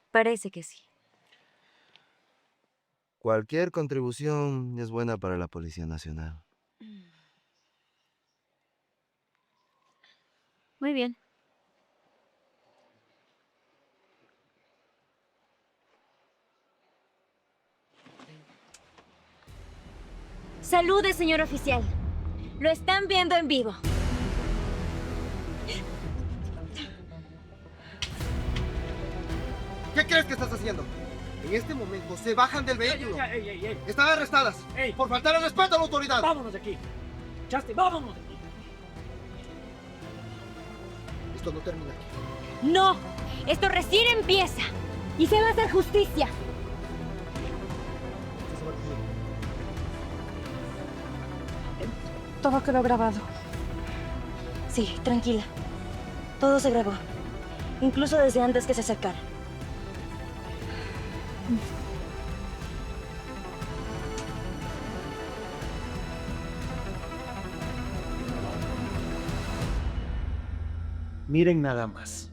Parece que sí. Cualquier contribución es buena para la Policía Nacional. Muy bien. Salude, señor oficial. Lo están viendo en vivo. ¿Qué crees que estás haciendo? En este momento se bajan del vehículo. ¡Ey! Están arrestadas ¡Ey! por faltar el respeto a la autoridad. ¡Vámonos de aquí! ¡Justin, vámonos de aquí! Esto no termina aquí. No, esto recién empieza. Y se va a hacer justicia. Todo quedó grabado. Sí, tranquila. Todo se grabó. Incluso desde antes que se acercara. Miren nada más.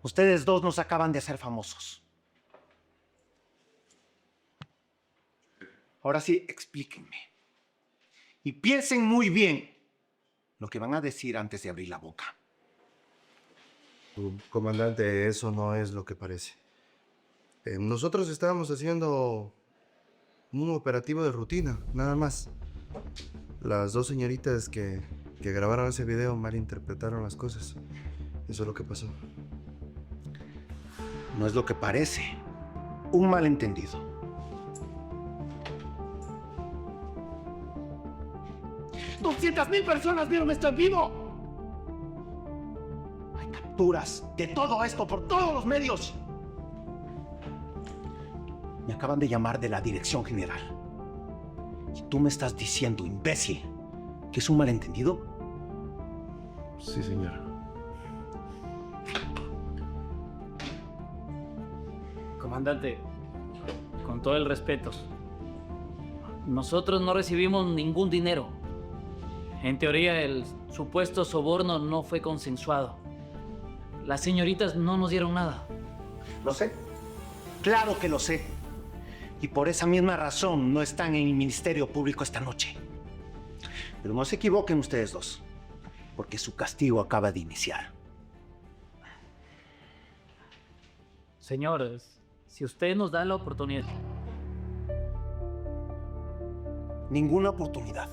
Ustedes dos nos acaban de hacer famosos. Ahora sí, explíquenme. Y piensen muy bien lo que van a decir antes de abrir la boca. Comandante, eso no es lo que parece. Nosotros estábamos haciendo un operativo de rutina, nada más. Las dos señoritas que grabaron ese video malinterpretaron las cosas. Eso es lo que pasó. No es lo que parece. Un malentendido. ¡200,000 personas vieron esto en vivo! Hay capturas de todo esto por todos los medios. Me acaban de llamar de la dirección general. ¿Y tú me estás diciendo, imbécil, que es un malentendido? Sí, señor. Comandante, con todo el respeto, nosotros no recibimos ningún dinero. En teoría, el supuesto soborno no fue consensuado. Las señoritas no nos dieron nada. Lo sé. Claro que lo sé. Y por esa misma razón no están en el Ministerio Público esta noche. Pero no se equivoquen ustedes dos, porque su castigo acaba de iniciar. Señores, si usted nos da la oportunidad. ninguna oportunidad.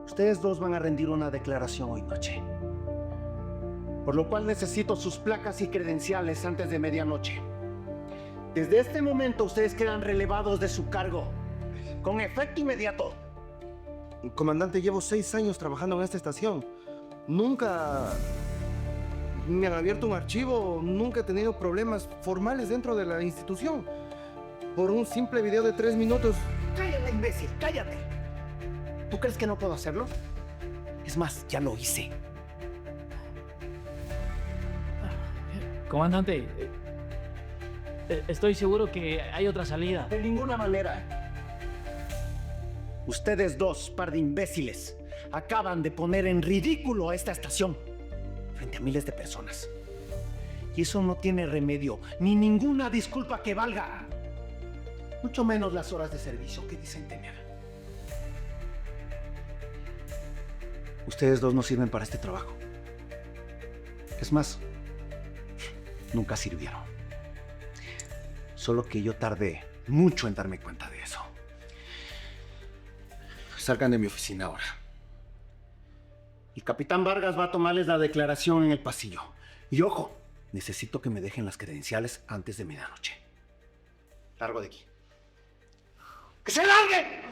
Ustedes dos van a rendir una declaración hoy noche. Por lo cual necesito sus placas y credenciales antes de medianoche. Desde este momento ustedes quedan relevados de su cargo, con efecto inmediato. Comandante, llevo 6 años trabajando en esta estación. Nunca me han abierto un archivo, nunca he tenido problemas formales dentro de la institución. Por un simple video de 3 minutos. ¡Cállate, imbécil! ¡Cállate! ¿Tú crees que no puedo hacerlo? Es más, ya lo hice. Comandante, estoy seguro que hay otra salida. De ninguna manera. Ustedes dos, par de imbéciles, acaban de poner en ridículo a esta estación frente a miles de personas. Y eso no tiene remedio, ni ninguna disculpa que valga. Mucho menos las horas de servicio que dicen tener. Ustedes dos no sirven para este trabajo. Es más, nunca sirvieron. Solo que yo tardé mucho en darme cuenta de eso. Salgan de mi oficina ahora. El capitán Vargas va a tomarles la declaración en el pasillo. Y ojo, necesito que me dejen las credenciales antes de medianoche. Largo de aquí. ¡Que se larguen!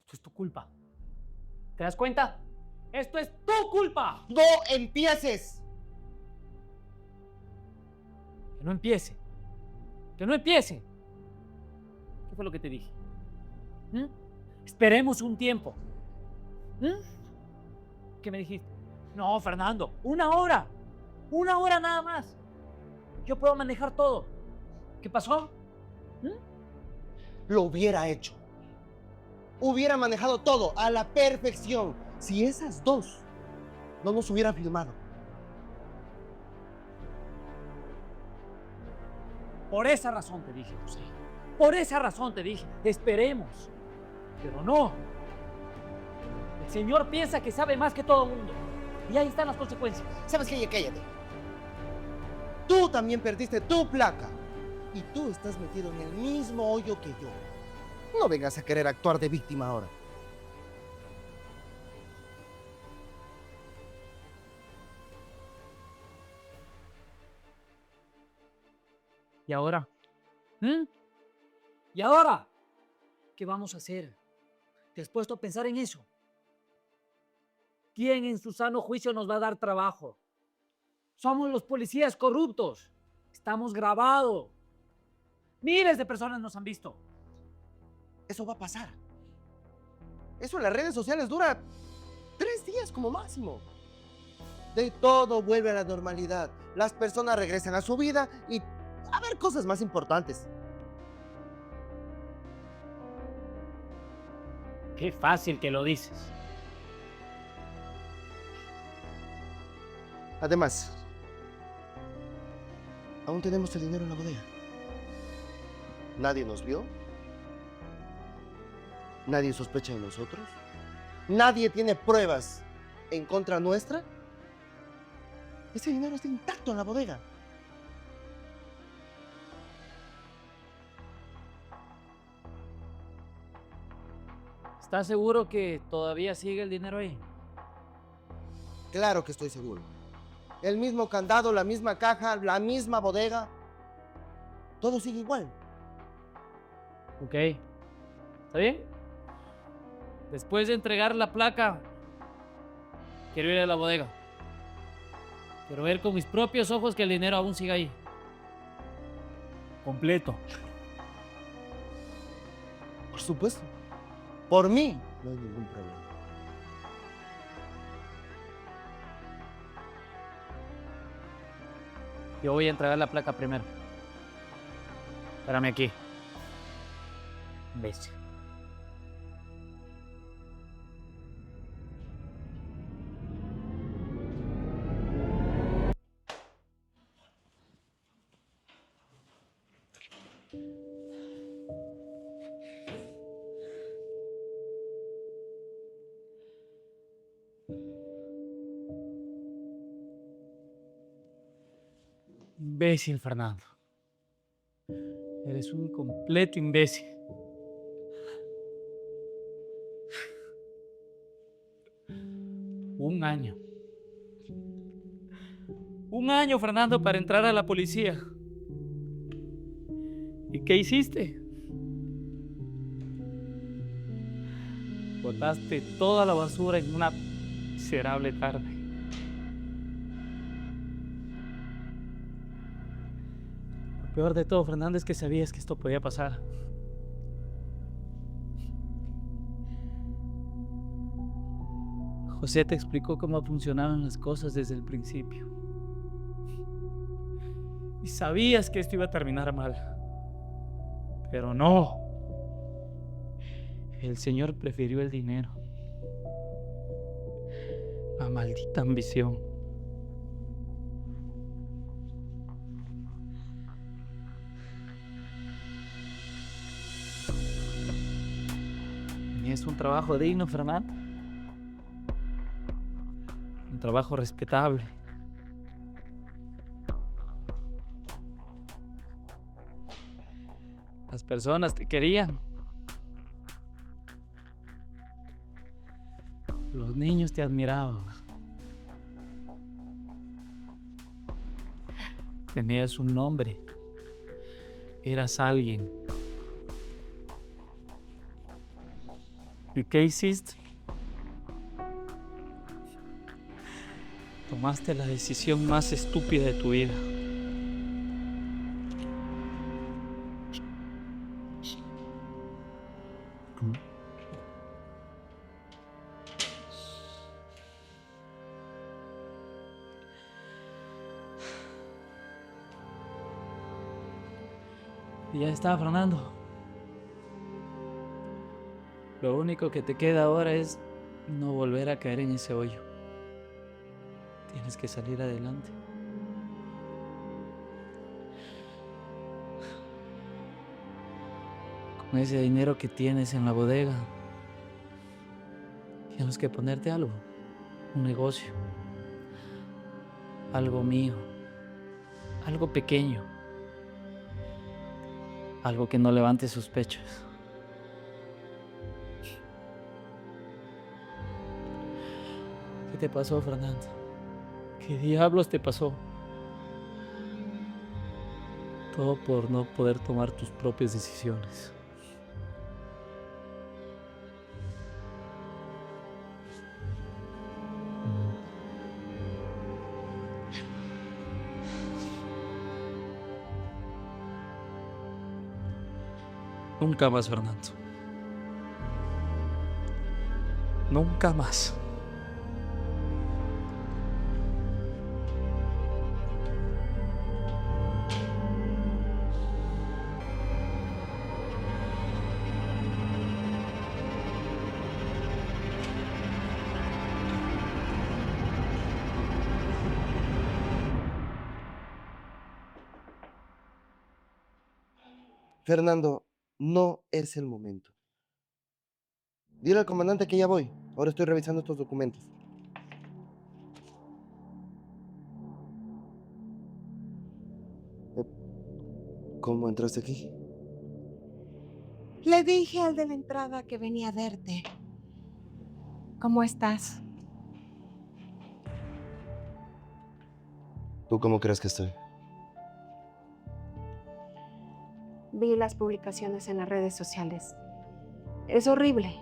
Esto es tu culpa. ¿Te das cuenta? ¡Esto es tu culpa! ¡No empieces! Que no empiece. Que no empiece. ¿Qué fue lo que te dije? ¿Mm? Esperemos un tiempo. ¿Qué me dijiste? No, Fernando, 1 hora. 1 hora nada más. Yo puedo manejar todo. ¿Qué pasó? Lo hubiera hecho. Hubiera manejado todo a la perfección si esas dos no nos hubieran filmado. Por esa razón te dije, José. Por esa razón te dije, esperemos. Pero no. El señor piensa que sabe más que todo el mundo. Y ahí están las consecuencias. ¿Sabes qué? Cállate. Tú también perdiste tu placa. Y tú estás metido en el mismo hoyo que yo. No vengas a querer actuar de víctima ahora. ¿Y ahora? ¿Y ahora? ¿Qué vamos a hacer? ¿Te has puesto a pensar en eso? ¿Quién en su sano juicio nos va a dar trabajo? Somos los policías corruptos. Estamos grabados. Miles de personas nos han visto. Eso va a pasar. Eso en las redes sociales dura 3 días como máximo. De todo vuelve a la normalidad. Las personas regresan a su vida y a ver cosas más importantes. Qué fácil que lo dices. Además, aún tenemos el dinero en la bodega. Nadie nos vio. Nadie sospecha de nosotros. Nadie tiene pruebas en contra nuestra. Ese dinero está intacto en la bodega. ¿Estás seguro que todavía sigue el dinero ahí? Claro que estoy seguro. El mismo candado, la misma caja, la misma bodega. Todo sigue igual. Ok. ¿Está bien? Después de entregar la placa, quiero ir a la bodega. Quiero ver con mis propios ojos que el dinero aún sigue ahí. Completo. Por supuesto. Por mí no hay ningún problema. Yo voy a entregar la placa primero. Espérame aquí. Imbécil. Imbécil, Fernando. Eres un completo imbécil. Un año. Un año, Fernando, para entrar a la policía. ¿Y qué hiciste? Botaste toda la basura en una miserable tarde. Lo peor de todo, Fernando, es que sabías que esto podía pasar. José te explicó cómo funcionaban las cosas desde el principio. Y sabías que esto iba a terminar mal. Pero no. El Señor prefirió el dinero. La maldita ambición. Ni es un trabajo digno, Fernando. Un trabajo respetable. Las personas te querían. Los niños te admiraban. Tenías un nombre. Eras alguien. ¿Y qué hiciste? Tomaste la decisión más estúpida de tu vida. Y ya está, Fernando. Lo único que te queda ahora es no volver a caer en ese hoyo. Tienes que salir adelante. Con ese dinero que tienes en la bodega, tienes que ponerte algo. Un negocio. Algo mío. Algo pequeño. Algo que no levante sospechas. ¿Qué te pasó, Fernando? ¿Qué diablos te pasó? Todo por no poder tomar tus propias decisiones. Nunca más, Fernando. Nunca más. Fernando, no es el momento. Dile al comandante que ya voy. Ahora estoy revisando estos documentos. ¿Cómo entraste aquí? Le dije al de la entrada que venía a verte. ¿Cómo estás? ¿Tú cómo crees que estoy? Vi las publicaciones en las redes sociales. Es horrible.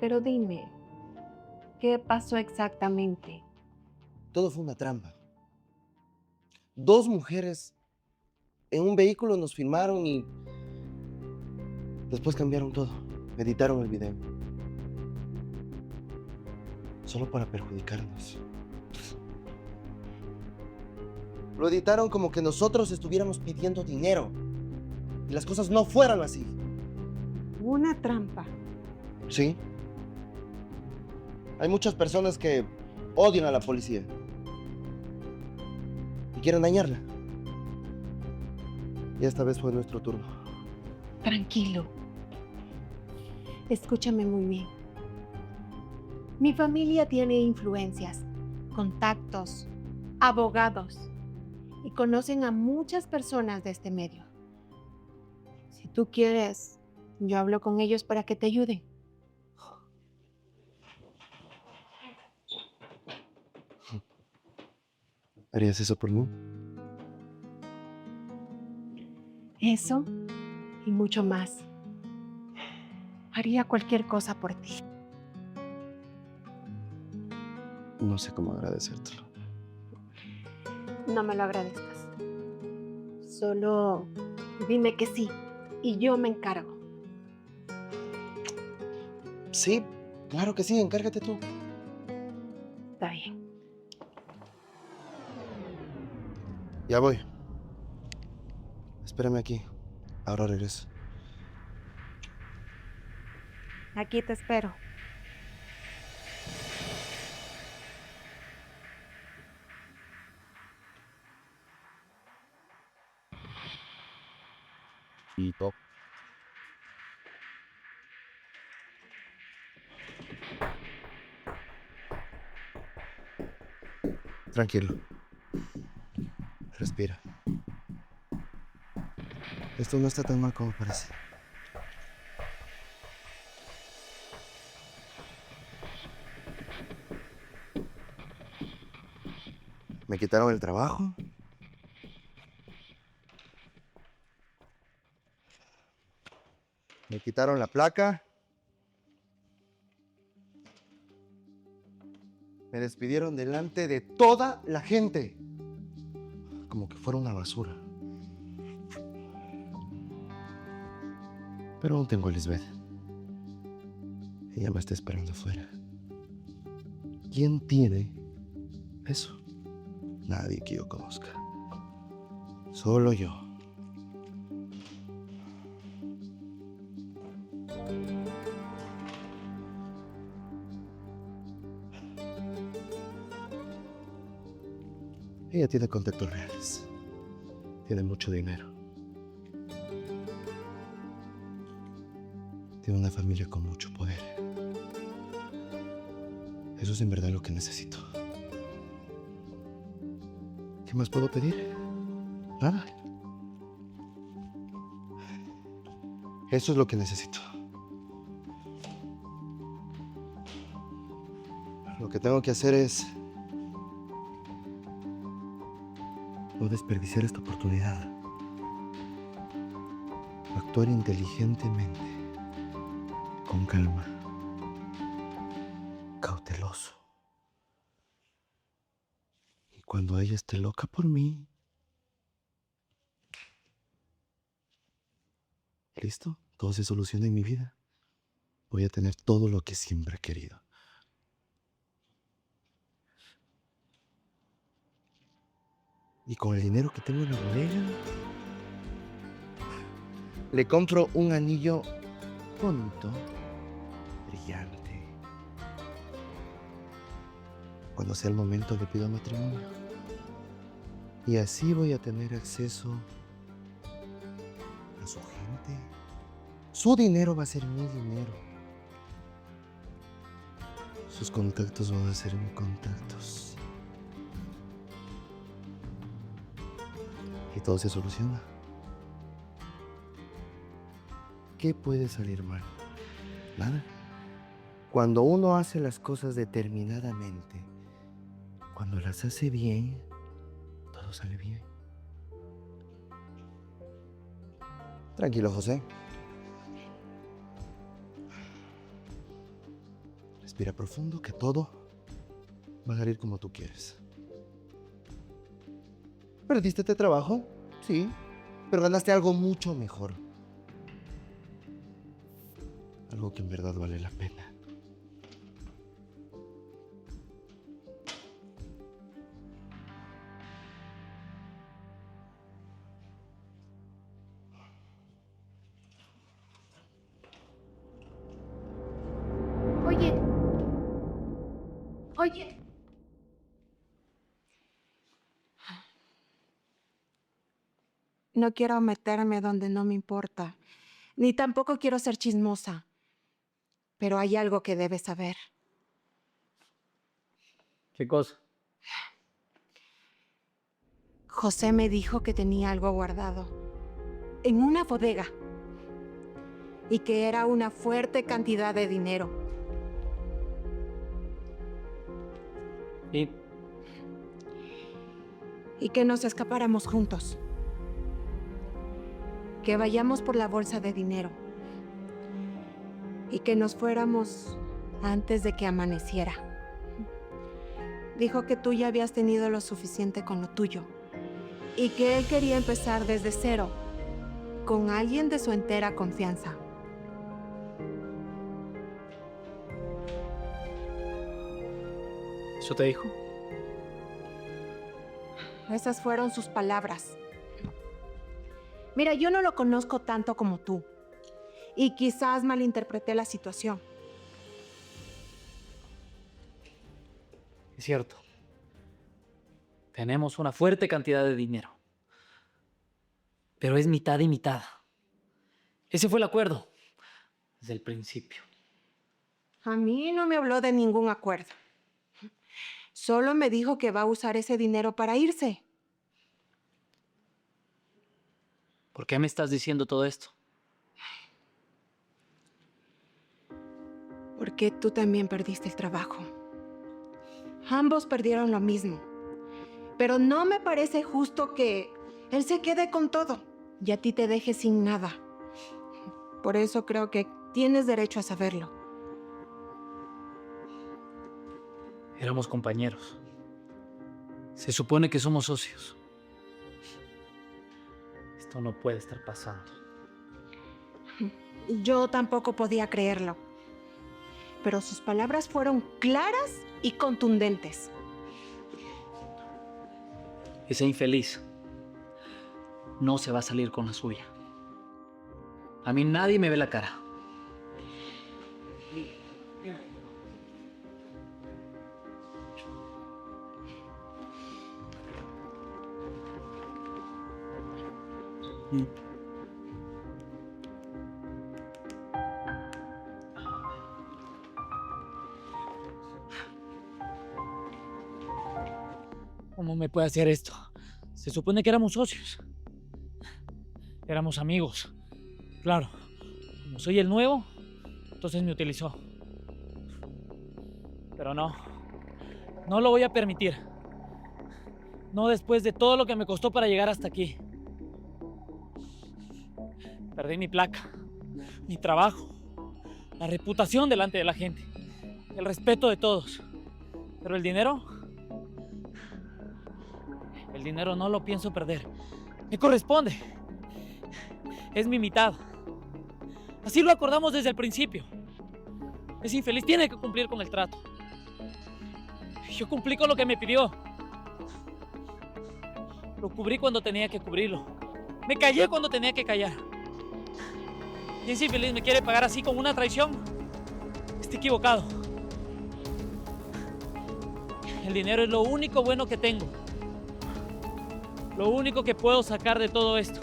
Pero dime, ¿qué pasó exactamente? Todo fue una trampa. 2 mujeres en un vehículo nos filmaron y después cambiaron todo. Editaron el video. Solo para perjudicarnos. Lo editaron como que nosotros estuviéramos pidiendo dinero. Y las cosas no fueran así. Una trampa. Sí. Hay muchas personas que odian a la policía. Y quieren dañarla. Y esta vez fue nuestro turno. Tranquilo. Escúchame muy bien. Mi familia tiene influencias, contactos, abogados y conocen a muchas personas de este medio. Si tú quieres, yo hablo con ellos para que te ayuden. ¿Harías eso por mí? Eso y mucho más. Haría cualquier cosa por ti. No sé cómo agradecértelo. No me lo agradezcas. Solo dime que sí y yo me encargo. Sí, claro que sí, encárgate tú. Está bien. Ya voy. Espérame aquí. Ahora regreso. Aquí te espero. Tranquilo. Respira. Esto no está tan mal como parece. Me quitaron el trabajo. Me quitaron la placa. Me despidieron delante de toda la gente. Como que fuera una basura. Pero aún tengo a Lisbeth. Ella me está esperando afuera. ¿Quién tiene eso? Nadie que yo conozca. Solo yo. Ella tiene contactos reales. Tiene mucho dinero. Tiene una familia con mucho poder. Eso es en verdad lo que necesito. ¿Qué más puedo pedir? Nada. Eso es lo que necesito. Lo que tengo que hacer es no desperdiciar esta oportunidad. Actuar inteligentemente, con calma, cauteloso. Y cuando ella esté loca por mí, listo, todo se soluciona en mi vida. Voy a tener todo lo que siempre he querido. Y con el dinero que tengo en la bodega, le compro un anillo bonito, brillante. Cuando sea el momento le pido matrimonio. Y así voy a tener acceso a su gente. Su dinero va a ser mi dinero. Sus contactos van a ser mis contactos. Y todo se soluciona. ¿Qué puede salir mal? Nada. Cuando uno hace las cosas determinadamente, cuando las hace bien, todo sale bien. Tranquilo, José. Respira profundo, que todo va a salir como tú quieres. ¿Perdiste este trabajo? Sí, pero ganaste algo mucho mejor. Algo que en verdad vale la pena. Oye, No quiero meterme donde no me importa, ni tampoco quiero ser chismosa, pero hay algo que debes saber. ¿Qué cosa? José me dijo que tenía algo guardado en una bodega y que era una fuerte cantidad de dinero. ¿Y Y que nos escapáramos juntos. Que vayamos por la bolsa de dinero. Y que nos fuéramos antes de que amaneciera. Dijo que tú ya habías tenido lo suficiente con lo tuyo. Y que él quería empezar desde cero, con alguien de su entera confianza. eso te dijo? Esas fueron sus palabras. Mira, yo no lo conozco tanto como tú. Y quizás malinterpreté la situación. Es cierto. Tenemos una fuerte cantidad de dinero. Pero es mitad y mitad. Ese fue el acuerdo. Desde el principio. A mí no me habló de ningún acuerdo. Solo me dijo que va a usar ese dinero para irse. ¿Por qué me estás diciendo todo esto? Porque tú también perdiste el trabajo. Ambos perdieron lo mismo. Pero no me parece justo que él se quede con todo y a ti te deje sin nada. Por eso creo que tienes derecho a saberlo. Éramos compañeros. Se supone que somos socios. Esto no puede estar pasando. Yo tampoco podía creerlo. Pero sus palabras fueron claras y contundentes. Ese infeliz no se va a salir con la suya. A mí nadie me ve la cara. ¿Cómo me puede hacer esto? Se supone que éramos socios. Éramos amigos. Claro, como soy el nuevo, entonces me utilizó. Pero no lo voy a permitir. No después de todo lo que me costó para llegar hasta aquí. Perdí mi placa, mi trabajo, la reputación delante de la gente, el respeto de todos. Pero el dinero no lo pienso perder. Me corresponde. Es mi mitad. Así lo acordamos desde el principio. Ese infeliz tiene que cumplir con el trato. Yo cumplí con lo que me pidió. Lo cubrí cuando tenía que cubrirlo. Me callé cuando tenía que callar. Y ese infeliz me quiere pagar así con una traición. Está equivocado. El dinero es lo único bueno que tengo. Lo único que puedo sacar de todo esto.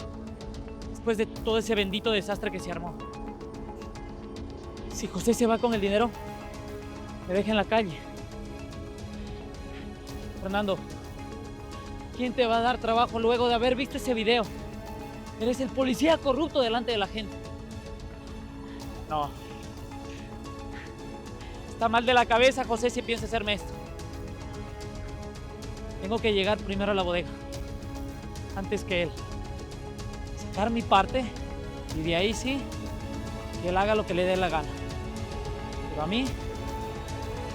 Después de todo ese bendito desastre que se armó. Si José se va con el dinero, me deja en la calle. Fernando, ¿quién te va a dar trabajo luego de haber visto ese video? Eres el policía corrupto delante de la gente. No. Está mal de la cabeza José si piensa hacerme esto. Tengo que llegar primero a la bodega. Antes que él. Sacar mi parte y de ahí sí, que él haga lo que le dé la gana. Pero a mí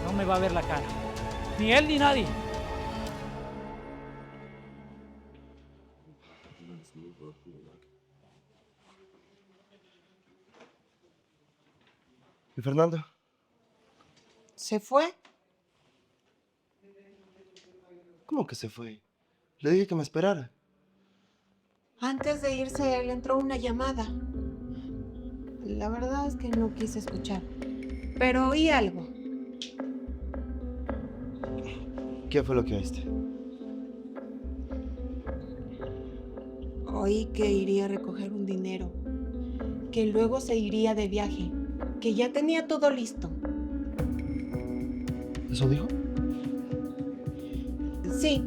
no me va a ver la cara. Ni él ni nadie. ¿Y Fernando? ¿Se fue? ¿Cómo que se fue? Le dije que me esperara. Antes de irse, le entró una llamada. La verdad es que no quise escuchar, pero oí algo. ¿Qué fue lo que oíste? Oí que iría a recoger un dinero, que luego se iría de viaje, que ya tenía todo listo. ¿Eso dijo? Sí.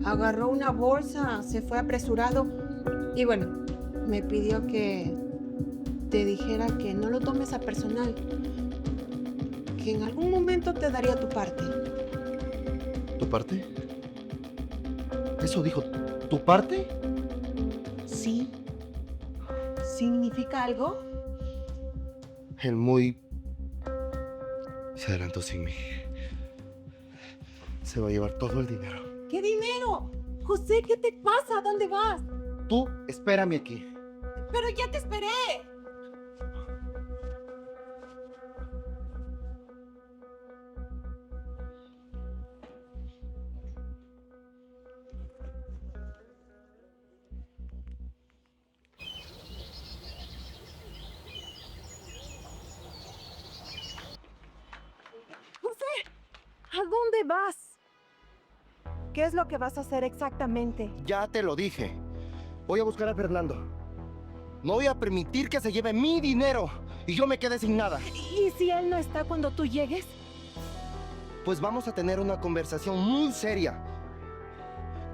Agarró una bolsa, se fue apresurado y bueno, me pidió que te dijera que no lo tomes a personal, que en algún momento te daría tu parte. ¿Tu parte? ¿Eso dijo? ¿Tu parte? Sí. ¿Significa algo? Él muy... se adelantó sin mí. Se va a llevar todo el dinero. ¿Qué dinero? José, ¿qué te pasa? ¿A dónde vas? Tú, espérame aquí. Pero ya te esperé. ¿A dónde vas? ¿Qué es lo que vas a hacer exactamente? Ya te lo dije. Voy a buscar a Fernando. No voy a permitir que se lleve mi dinero y yo me quede sin nada. ¿Y si él no está cuando tú llegues? Pues vamos a tener una conversación muy seria.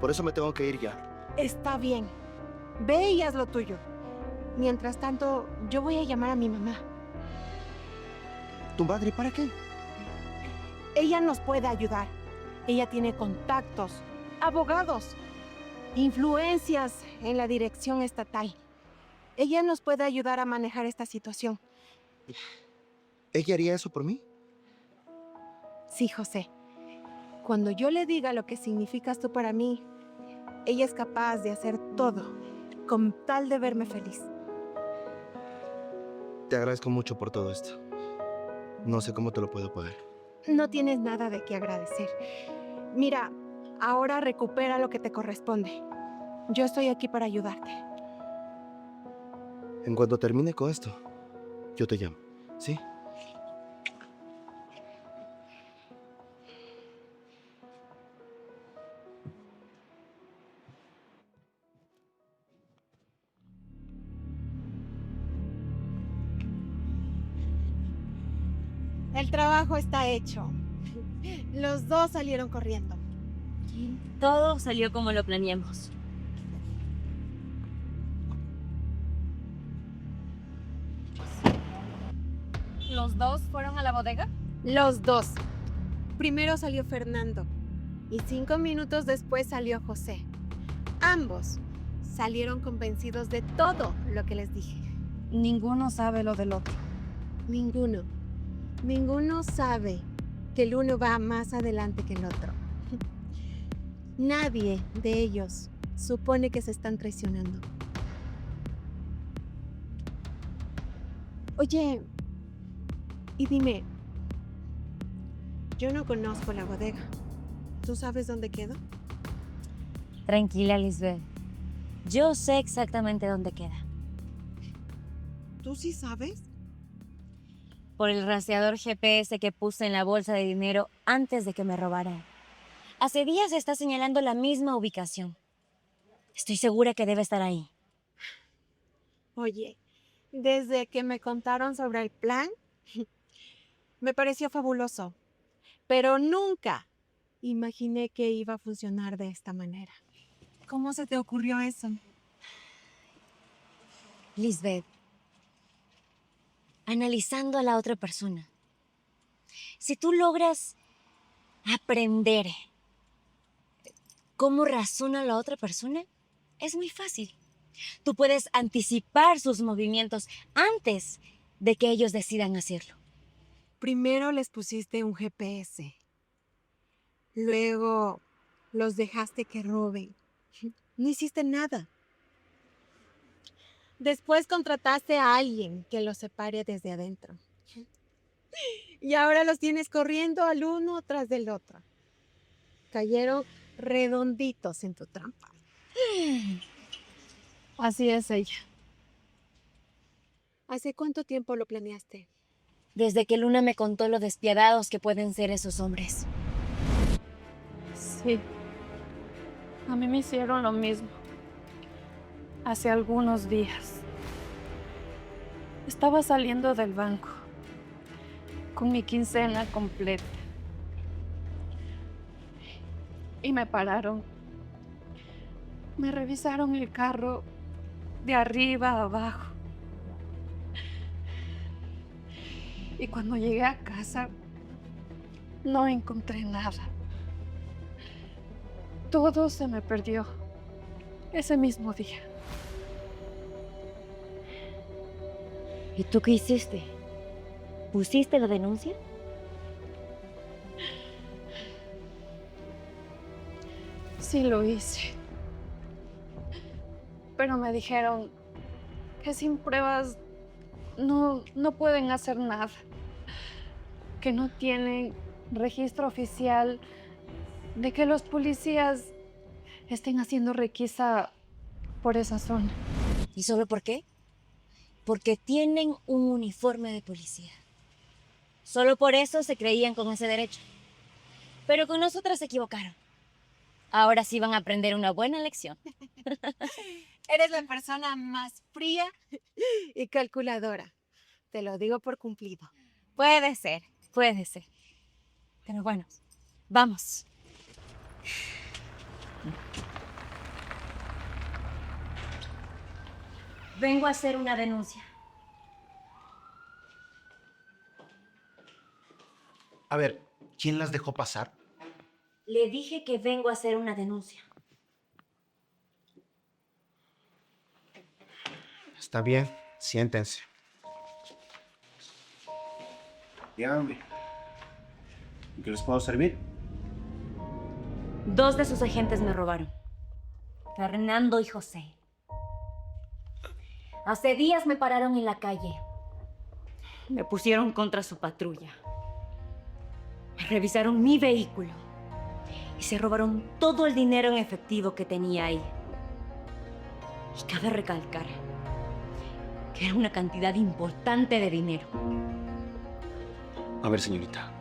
Por eso me tengo que ir ya. Está bien. Ve y haz lo tuyo. Mientras tanto, yo voy a llamar a mi mamá. ¿Tu madre para qué? Ella nos puede ayudar. Ella tiene contactos, abogados, influencias en la dirección estatal. Ella nos puede ayudar a manejar esta situación. ¿Ella haría eso por mí? Sí, José. Cuando yo le diga lo que significas tú para mí, ella es capaz de hacer todo con tal de verme feliz. Te agradezco mucho por todo esto. No sé cómo te lo puedo pagar. No tienes nada de qué agradecer. Mira, ahora recupera lo que te corresponde. Yo estoy aquí para ayudarte. En cuanto termine con esto, yo te llamo, ¿sí? El trabajo está hecho. Los dos salieron corriendo. Todo salió como lo planeamos. ¿Los dos fueron a la bodega? Los dos. Primero salió Fernando y 5 minutos después salió José. Ambos salieron convencidos de todo lo que les dije. Ninguno sabe lo del otro. Ninguno. Ninguno sabe que el uno va más adelante que el otro. Nadie de ellos supone que se están traicionando. Oye, y dime, yo no conozco la bodega. ¿Tú sabes dónde queda? Tranquila, Lisbeth. Yo sé exactamente dónde queda. ¿Tú sí sabes? Por el rastreador GPS que puse en la bolsa de dinero antes de que me robaran. Hace días está señalando la misma ubicación. Estoy segura que debe estar ahí. Oye, desde que me contaron sobre el plan, me pareció fabuloso, pero nunca imaginé que iba a funcionar de esta manera. ¿Cómo se te ocurrió eso? Lisbeth, analizando a la otra persona. Si tú logras aprender cómo razona la otra persona, es muy fácil. Tú puedes anticipar sus movimientos antes de que ellos decidan hacerlo. Primero les pusiste un GPS. Luego los dejaste que roben. No hiciste nada. Después contrataste a alguien que los separe desde adentro. Y ahora los tienes corriendo al uno tras del otro. Cayeron redonditos en tu trampa. Así es ella. ¿Hace cuánto tiempo lo planeaste? Desde que Luna me contó lo despiadados que pueden ser esos hombres. Sí, a mí me hicieron lo mismo. Hace algunos días. Estaba saliendo del banco con mi quincena completa. Y me pararon. Me revisaron el carro de arriba a abajo. Y cuando llegué a casa, no encontré nada. Todo se me perdió ese mismo día. ¿Y tú qué hiciste? ¿Pusiste la denuncia? Sí lo hice. Pero me dijeron que sin pruebas no pueden hacer nada. Que no tienen registro oficial de que los policías estén haciendo requisa por esa zona. ¿Y solo por qué? Porque tienen un uniforme de policía. Solo por eso se creían con ese derecho. Pero con nosotras se equivocaron. Ahora sí van a aprender una buena lección. Eres la persona más fría y calculadora. Te lo digo por cumplido. Puede ser, puede ser. Pero bueno, vamos. Vengo a hacer una denuncia. A ver, ¿quién las dejó pasar? Le dije que vengo a hacer una denuncia. Está bien, siéntense. Díganme. ¿En qué les puedo servir? 2 de sus agentes me robaron. Fernando y José. Hace días me pararon en la calle. Me pusieron contra su patrulla. Me revisaron mi vehículo. Y se robaron todo el dinero en efectivo que tenía ahí. Y cabe recalcar que era una cantidad importante de dinero. A ver, señorita.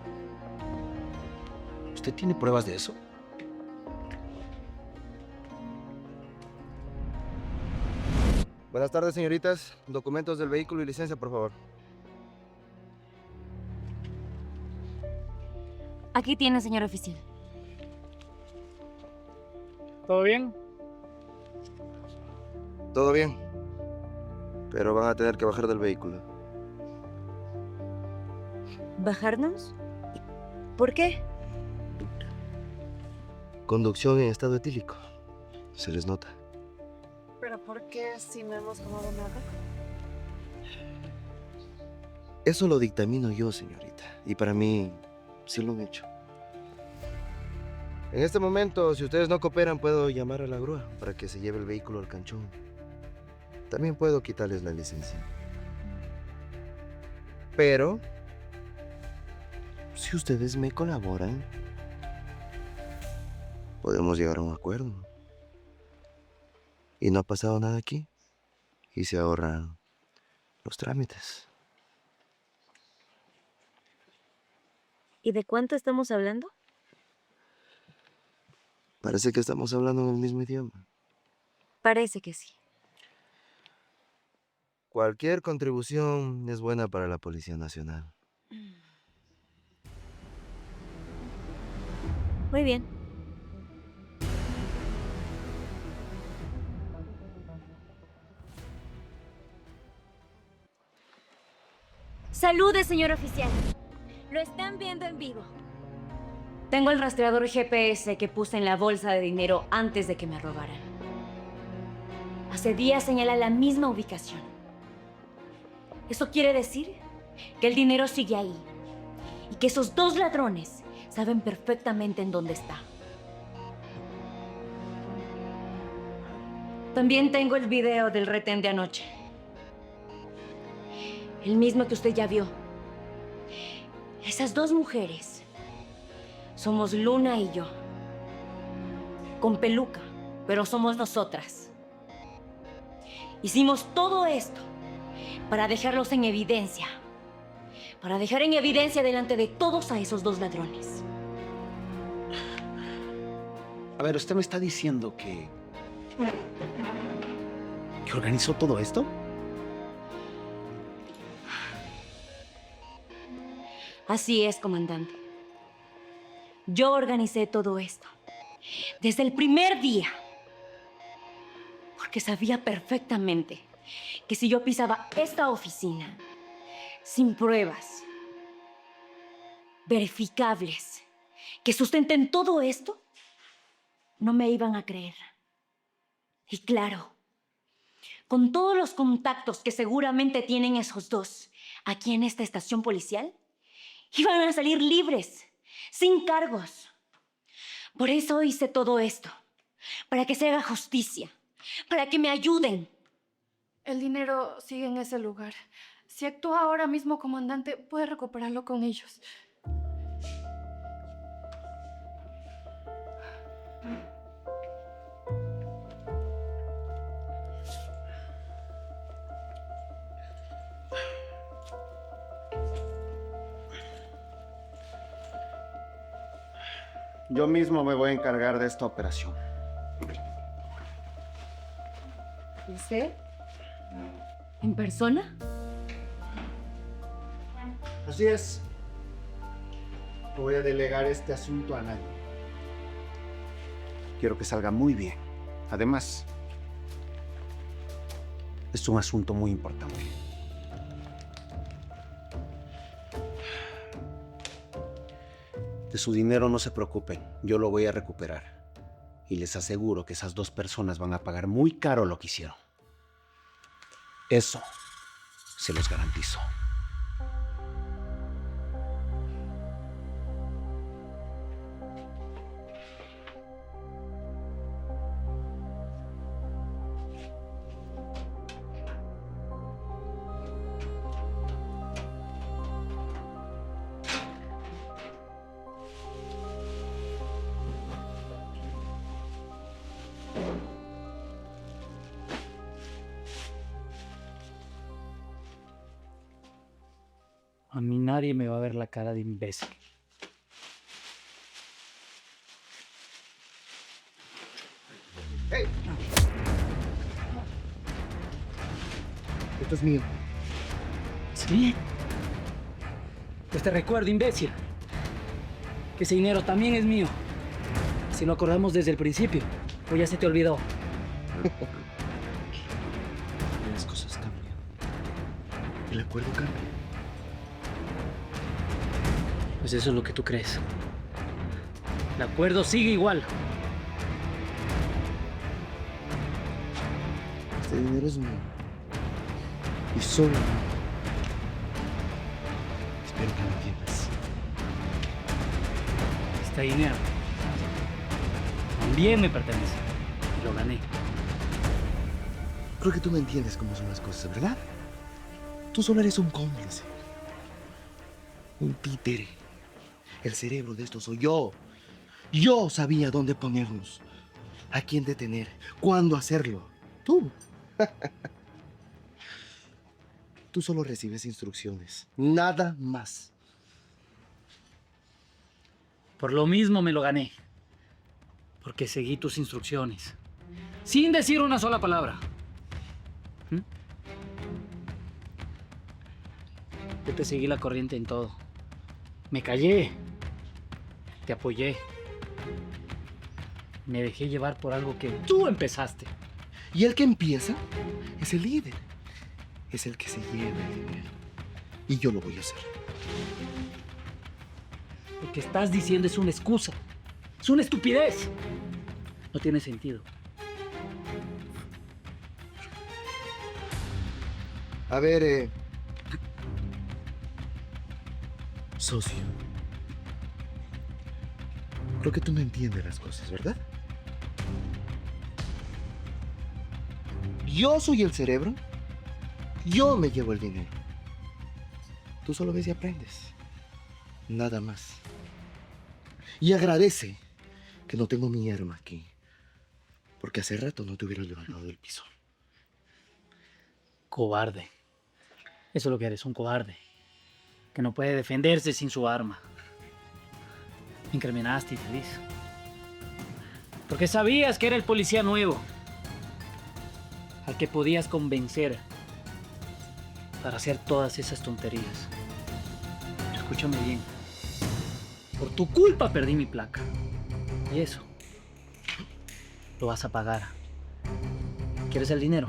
¿Usted tiene pruebas de eso? Buenas tardes, señoritas. Documentos del vehículo y licencia, por favor. Aquí tiene, señor oficial. ¿Todo bien? Todo bien. Pero van a tener que bajar del vehículo. ¿Bajarnos? ¿Por qué? Conducción en estado etílico. Se les nota. ¿Pero por qué si no hemos tomado nada? Eso lo dictamino yo, señorita. Y para mí, sí lo han hecho. En este momento, si ustedes no cooperan, puedo llamar a la grúa para que se lleve el vehículo al canchón. También puedo quitarles la licencia. Pero, si ustedes me colaboran, podemos llegar a un acuerdo. Y no ha pasado nada aquí. Y se ahorran los trámites. ¿Y de cuánto estamos hablando? Parece que estamos hablando en el mismo idioma. Parece que sí. Cualquier contribución es buena para la Policía Nacional. Muy bien. Salude, señor oficial. Lo están viendo en vivo. Tengo el rastreador GPS que puse en la bolsa de dinero antes de que me robaran. Hace días señala la misma ubicación. Eso quiere decir que el dinero sigue ahí y que esos 2 ladrones saben perfectamente en dónde está. También tengo el video del retén de anoche. El mismo que usted ya vio. Esas 2 mujeres somos Luna y yo. Con peluca, pero somos nosotras. Hicimos todo esto para dejarlos en evidencia. Para dejar en evidencia delante de todos a esos 2 ladrones. A ver, ¿usted me está diciendo que organizó todo esto? Así es, comandante. Yo organicé todo esto. Desde el primer día. Porque sabía perfectamente que si yo pisaba esta oficina sin pruebas verificables que sustenten todo esto, no me iban a creer. Y claro, con todos los contactos que seguramente tienen esos dos aquí en esta estación policial, iban a salir libres, sin cargos. Por eso hice todo esto, para que se haga justicia, para que me ayuden. El dinero sigue en ese lugar. Si actúa ahora mismo, comandante, puede recuperarlo con ellos. Yo mismo me voy a encargar de esta operación. ¿Usted? ¿En persona? Así es. No voy a delegar este asunto a nadie. Quiero que salga muy bien. Además, es un asunto muy importante. De su dinero no se preocupen, yo lo voy a recuperar. Y les aseguro que esas dos personas van a pagar muy caro lo que hicieron. Eso se los garantizo. A mí nadie me va a ver la cara de imbécil. Esto es mío. ¿Sí? Pues te recuerdo, imbécil, que ese dinero también es mío. Si lo acordamos desde el principio, pues ya se te olvidó. Las cosas cambian. El acuerdo cambia. Pues eso es lo que tú crees. El acuerdo sigue igual. Este dinero es mío. Y solo mío. Espero que lo entiendas. Este dinero también me pertenece. Y lo gané. Creo que tú me entiendes cómo son las cosas, ¿verdad? Tú solo eres un cómplice. Un títere. El cerebro de esto soy yo. Yo sabía dónde ponernos, a quién detener, cuándo hacerlo. Tú. Tú solo recibes instrucciones, nada más. Por lo mismo me lo gané. Porque seguí tus instrucciones. Sin decir una sola palabra. ¿Mm? Yo te seguí la corriente en todo. Me callé. Te apoyé. Me dejé llevar por algo que tú empezaste. Y el que empieza es el líder. Es el que se lleva el dinero. Y yo lo voy a hacer. Lo que estás diciendo es una excusa. Es una estupidez. No tiene sentido. A ver, socio. Creo que tú no entiendes las cosas, ¿verdad? Yo soy el cerebro. Yo me llevo el dinero. Tú solo ves y aprendes. Nada más. Y agradece que no tengo mi arma aquí. Porque hace rato no te hubiera levantado del piso. Cobarde. Eso es lo que eres, un cobarde. Que no puede defenderse sin su arma. Me incriminaste, infeliz. Porque sabías que era el policía nuevo, al que podías convencer para hacer todas esas tonterías. Escúchame bien. Por tu culpa perdí mi placa. Y eso lo vas a pagar. ¿Quieres el dinero?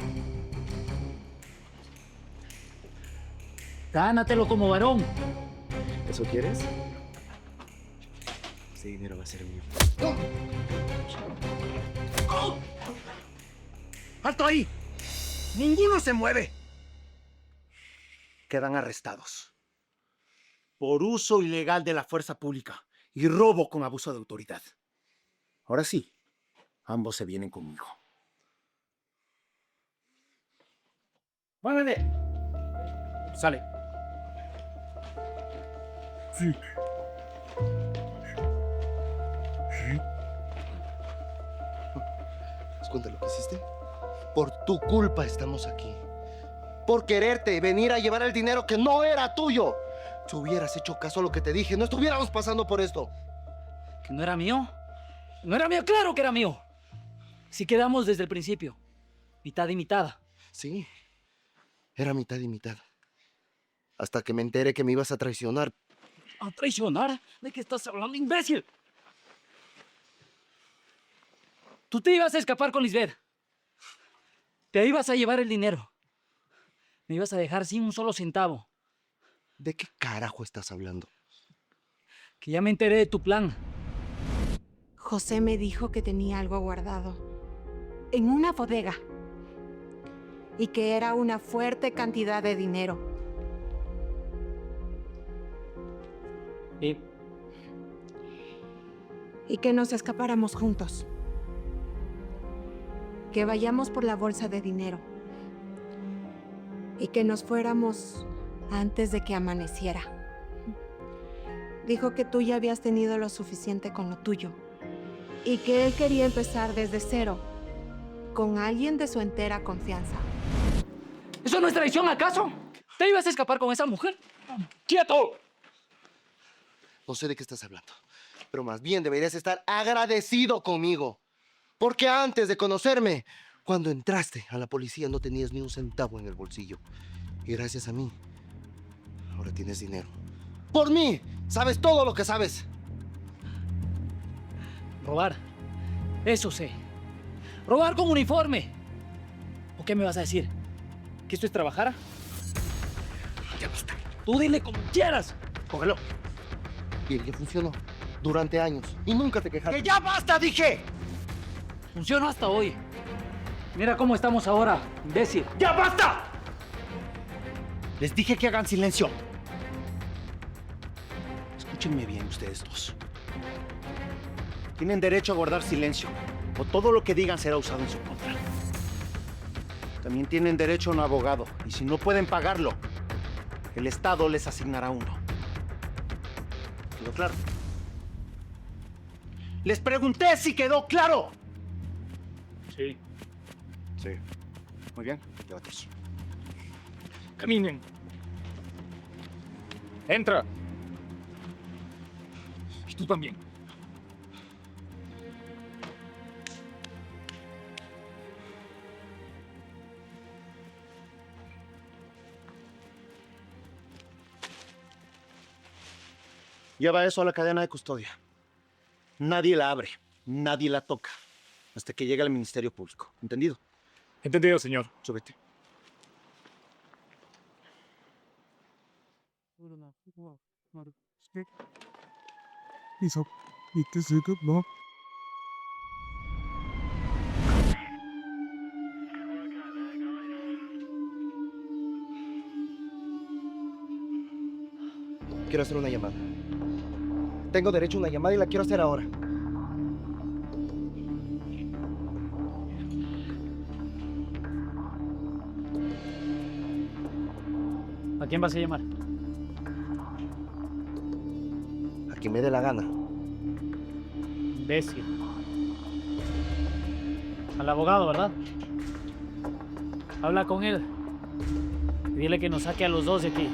Gánatelo como varón. ¿Eso quieres? Ese dinero va a ser mío. ¡Alto ahí! ¡Ninguno se mueve! Quedan arrestados por uso ilegal de la fuerza pública y robo con abuso de autoridad. Ahora sí, ambos se vienen conmigo. ¡Muévete! Sale. Sí. ¿Te das cuenta de lo que hiciste? Por tu culpa estamos aquí. Por quererte venir a llevar el dinero que no era tuyo. Si hubieras hecho caso a lo que te dije, no estuviéramos pasando por esto. ¿Que no era mío? No era mío, claro que era mío. Si quedamos desde el principio. Mitad y mitad. Sí, era mitad y mitad. Hasta que me enteré que me ibas a traicionar. ¿A traicionar? ¿De qué estás hablando, imbécil? Tú te ibas a escapar con Lisbeth. Te ibas a llevar el dinero. Me ibas a dejar sin un solo centavo. ¿De qué carajo estás hablando? Que ya me enteré de tu plan. José me dijo que tenía algo guardado en una bodega y que era una fuerte cantidad de dinero. Y que nos escapáramos juntos. Que vayamos por la bolsa de dinero. Y que nos fuéramos antes de que amaneciera. Dijo que tú ya habías tenido lo suficiente con lo tuyo. Y que él quería empezar desde cero, con alguien de su entera confianza. ¿Eso no es traición, acaso? ¿Te ibas a escapar con esa mujer? ¡Quieto! No sé de qué estás hablando, pero más bien deberías estar agradecido conmigo. Porque antes de conocerme, cuando entraste a la policía no tenías ni un centavo en el bolsillo. Y gracias a mí, ahora tienes dinero. ¡Por mí! ¡Sabes todo lo que sabes! Robar. Eso sé. Robar con uniforme. ¿O qué me vas a decir? ¿Que esto es trabajar? Ya basta. Tú dile como quieras. Cógelo. Y el que funcionó durante años. Y nunca te quejaste. ¡Que ya basta, dije! Funcionó hasta hoy. Mira cómo estamos ahora, imbécil. ¡Ya basta! Les dije que hagan silencio. Escúchenme bien ustedes dos. Tienen derecho a guardar silencio, o todo lo que digan será usado en su contra. También tienen derecho a un abogado, y si no pueden pagarlo, el Estado les asignará uno. ¿Quedó claro? Les pregunté si quedó claro. Sí. Sí. Muy bien, llévate eso. Caminen. Entra. Y tú también. Lleva eso a la cadena de custodia. Nadie la abre, nadie la toca, hasta que llegue al Ministerio Público. ¿Entendido? Entendido, señor. Súbete. Quiero hacer una llamada. Tengo derecho a una llamada y la quiero hacer ahora. ¿A quién vas a llamar? A quien me dé la gana. Imbécil. Al abogado, ¿verdad? Habla con él. Y dile que nos saque a los dos de aquí.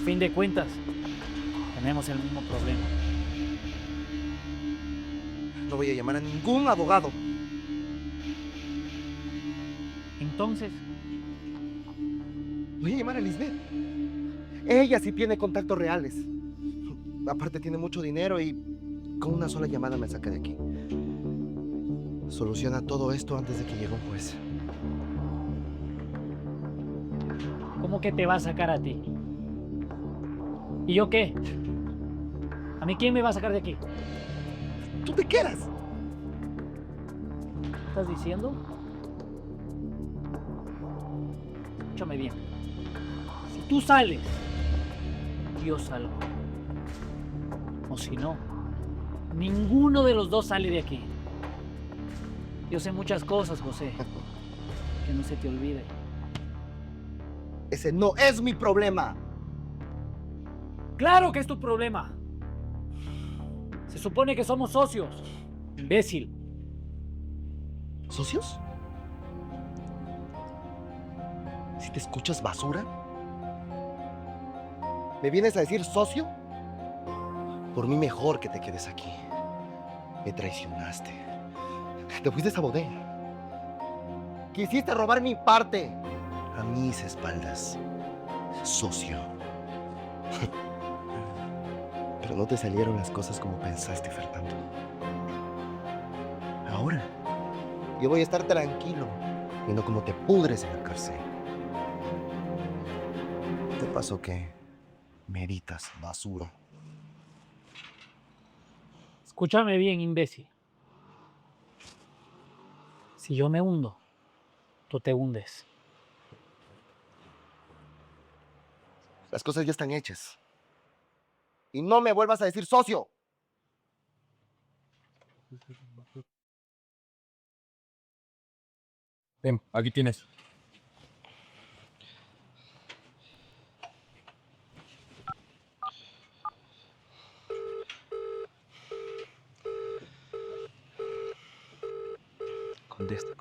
Fin de cuentas, tenemos el mismo problema. No voy a llamar a ningún abogado. Entonces, Voy a llamar a Lisbeth. Ella sí tiene contactos reales. Aparte tiene mucho dinero y con una sola llamada me saca de aquí. Soluciona todo esto antes de que llegue un juez. ¿cómo que te va a sacar a ti? ¿Y yo qué? ¿A mí quién me va a sacar de aquí? ¡Tú te quedas! ¿Qué estás diciendo? Escúchame bien. Si tú sales, yo salgo. O si no, ninguno de los dos sale de aquí. Yo sé muchas cosas, José. Que no se te olvide. Ese no es mi problema. ¡Claro que es tu problema! Se supone que somos socios. Imbécil. ¿Socios? ¿Si te escuchas basura? ¿Me vienes a decir socio? Por mí mejor que te quedes aquí. Me traicionaste. Te fuiste a esa bodega. Quisiste robar mi parte. A mis espaldas. Socio. Pero no te salieron las cosas como pensaste, Fernando. Ahora, yo voy a estar tranquilo y no como te pudres en la cárcel. ¿Te pasó que meritas basura? Escúchame bien, imbécil. Si yo me hundo, tú te hundes. Las cosas ya están hechas. Y no me vuelvas a decir socio. Ven, aquí tienes. Contesta.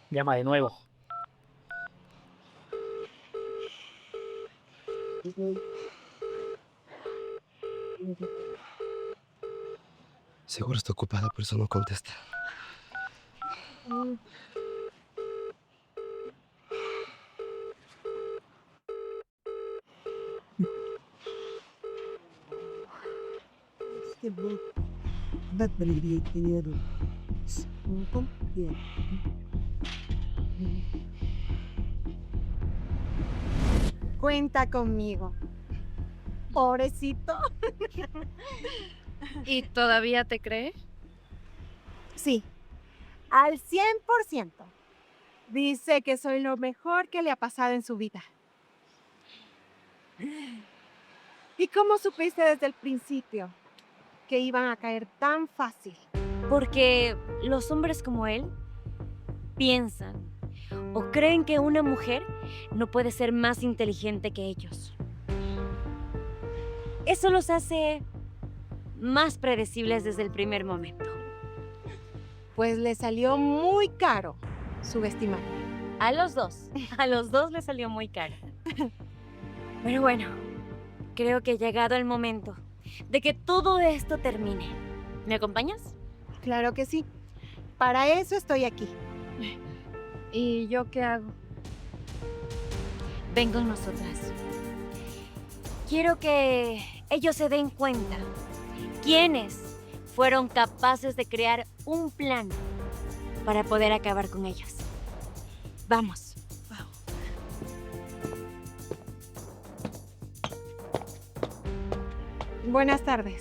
Llama de nuevo. Seguro está ocupada, por eso no contesta. Cuenta conmigo. Pobrecito. ¿Y todavía te cree? Sí, al 100%. Dice que soy lo mejor que le ha pasado en su vida. ¿Y cómo supiste desde el principio que iban a caer tan fácil? Porque los hombres como él piensan o creen que una mujer no puede ser más inteligente que ellos. Eso los hace más predecibles desde el primer momento. Pues le salió muy caro subestimarme. A los dos les salió muy caro. Pero bueno, creo que ha llegado el momento de que todo esto termine. ¿Me acompañas? Claro que sí. Para eso estoy aquí. ¿Y yo qué hago? Ven con nosotras. Quiero que ellos se den cuenta quiénes fueron capaces de crear un plan para poder acabar con ellos. Vamos. Buenas tardes.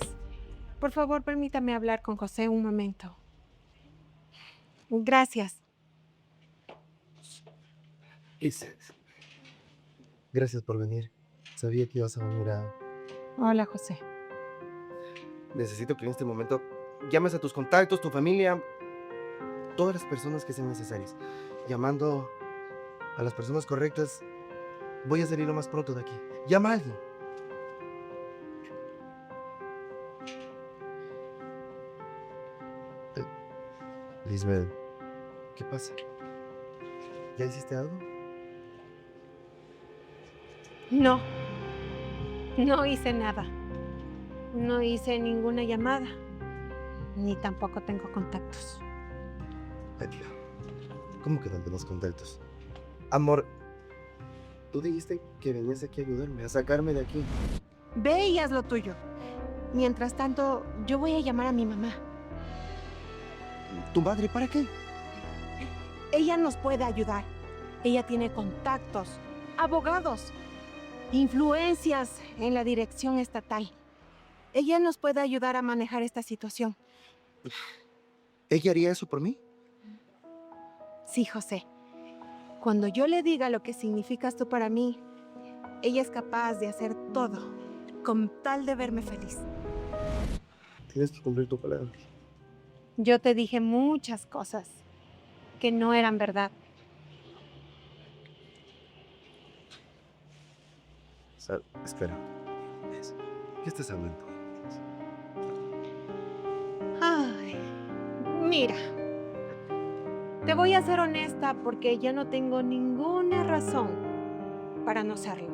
Por favor, permítame hablar con José un momento. Gracias. Gracias por venir. Sabía que ibas a venir a... Hola, José. Necesito que en este momento llames a tus contactos, tu familia, todas las personas que sean necesarias. Llamando a las personas correctas, voy a salir lo más pronto de aquí. Llama a alguien. Lisbeth, ¿qué pasa? ¿Ya hiciste algo? No hice nada. No hice ninguna llamada. ni tampoco tengo contactos. Betty, ¿cómo que no tenemos contactos? Amor, tú dijiste que venías aquí a ayudarme, a sacarme de aquí. Ve y haz lo tuyo. Mientras tanto, yo voy a llamar a mi mamá. ¿Tu madre para qué? Ella nos puede ayudar. Ella tiene contactos, abogados, influencias en la dirección estatal. Ella nos puede ayudar a manejar esta situación. ¿Ella haría eso por mí? Sí, José. Cuando yo le diga lo que significas tú para mí, ella es capaz de hacer todo con tal de verme feliz. Tienes que cumplir tu palabra. Yo te dije muchas cosas que no eran verdad. Espera. ¿Qué estás hablando? Ay, mira, te voy a ser honesta porque yo no tengo ninguna razón para no serlo.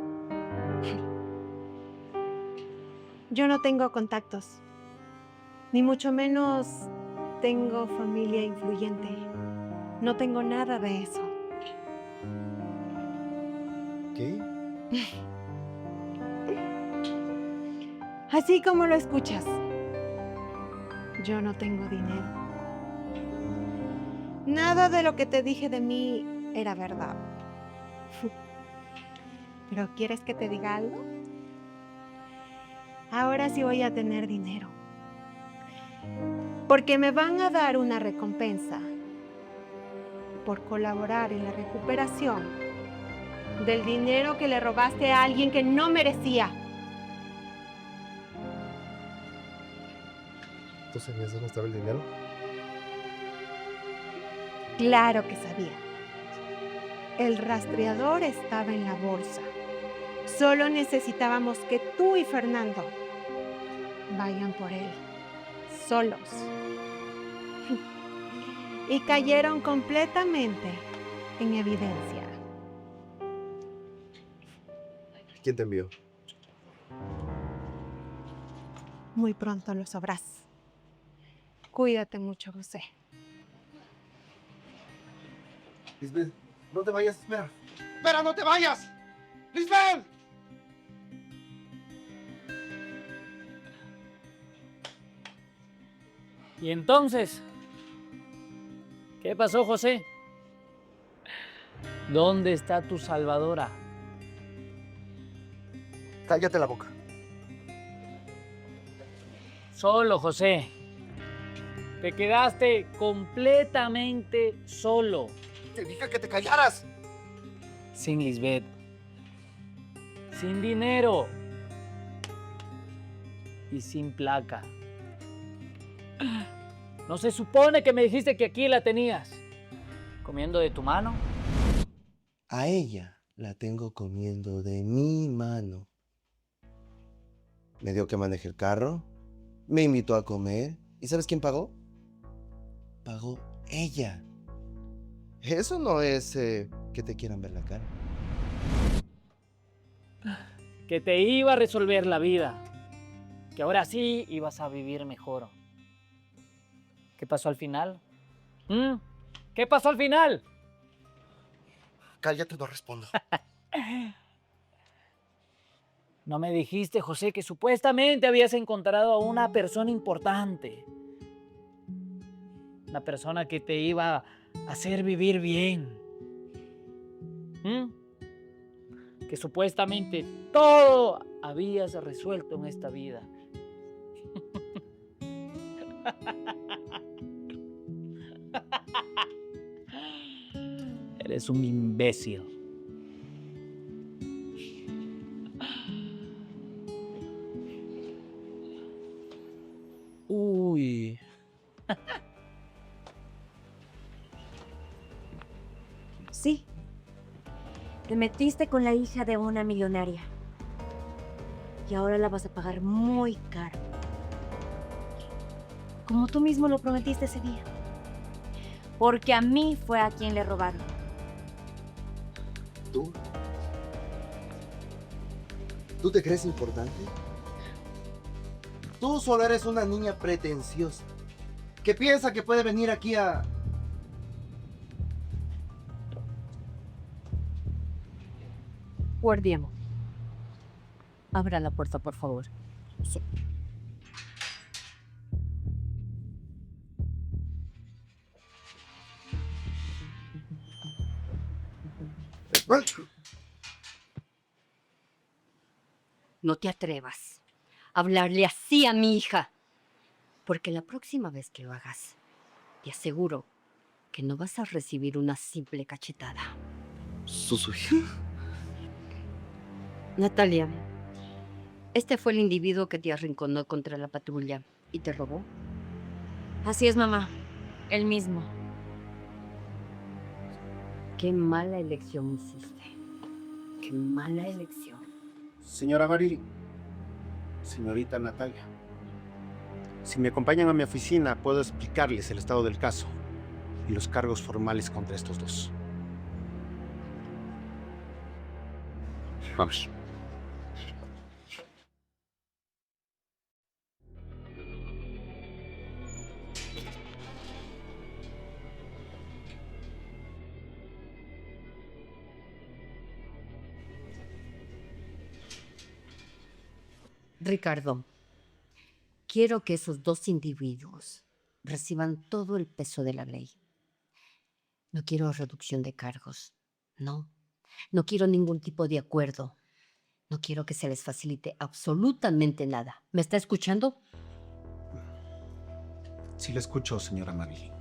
Yo no tengo contactos, ni mucho menos tengo familia influyente. No tengo nada de eso. ¿Qué? Así como lo escuchas, yo no tengo dinero. Nada de lo que te dije de mí era verdad. ¿Pero quieres que te diga algo? Ahora sí voy a tener dinero. Porque me van a dar una recompensa por colaborar en la recuperación del dinero que le robaste a alguien que no merecía. ¿Tú sabías dónde estaba el dinero? Claro que sabía. El rastreador estaba en la bolsa. Solo necesitábamos que tú y Fernando vayan por él, solos. Y cayeron completamente en evidencia. ¿Quién te envió? Muy pronto lo sabrás. Cuídate mucho, José. Lisbeth, no te vayas, espera. ¡Espera, no te vayas! ¡Lisbeth! ¿Y entonces? ¿Qué pasó, José? ¿Dónde está tu salvadora? Cállate la boca. Solo, José. Te quedaste completamente solo. Te dije que te callaras. Sin Lisbeth. Sin dinero. Y sin placa. ¿No se supone que me dijiste que aquí la tenías? ¿Comiendo de tu mano? A ella la tengo comiendo de mi mano. Me dio que maneje el carro, me invitó a comer. ¿Y sabes quién pagó? Pagó ella. Eso no es que te quieran ver la cara. Que te iba a resolver la vida. Que ahora sí ibas a vivir mejor. ¿Qué pasó al final? ¿Qué pasó al final? Cállate, no respondo. No me dijiste, José, que supuestamente habías encontrado a una persona importante. Una persona que te iba a hacer vivir bien. Que supuestamente todo habías resuelto en esta vida. Eres un imbécil. Uy. Sí. Te metiste con la hija de una millonaria. Y ahora la vas a pagar muy caro. Como tú mismo lo prometiste ese día. Porque a mí fue a quien le robaron. ¿Tú? ¿Tú te crees importante? Tú solo eres una niña pretenciosa. que piensa que puede venir aquí a... Guardián, abra la puerta, por favor. No te atrevas a hablarle así a mi hija, porque la próxima vez que lo hagas, te aseguro que no vas a recibir una simple cachetada. ¿Su hija? Natalia, este fue el individuo que te arrinconó contra la patrulla y te robó. Así es, mamá. El mismo. Qué mala elección hiciste. Qué mala elección. Señora Marilyn, señorita Natalia, si me acompañan a mi oficina, puedo explicarles el estado del caso y los cargos formales contra estos dos. Vamos. Ricardo, quiero que esos dos individuos reciban todo el peso de la ley. No quiero reducción de cargos, no. No quiero ningún tipo de acuerdo. No quiero que se les facilite absolutamente nada. ¿Me está escuchando? Sí le escucho, señora Marilyn.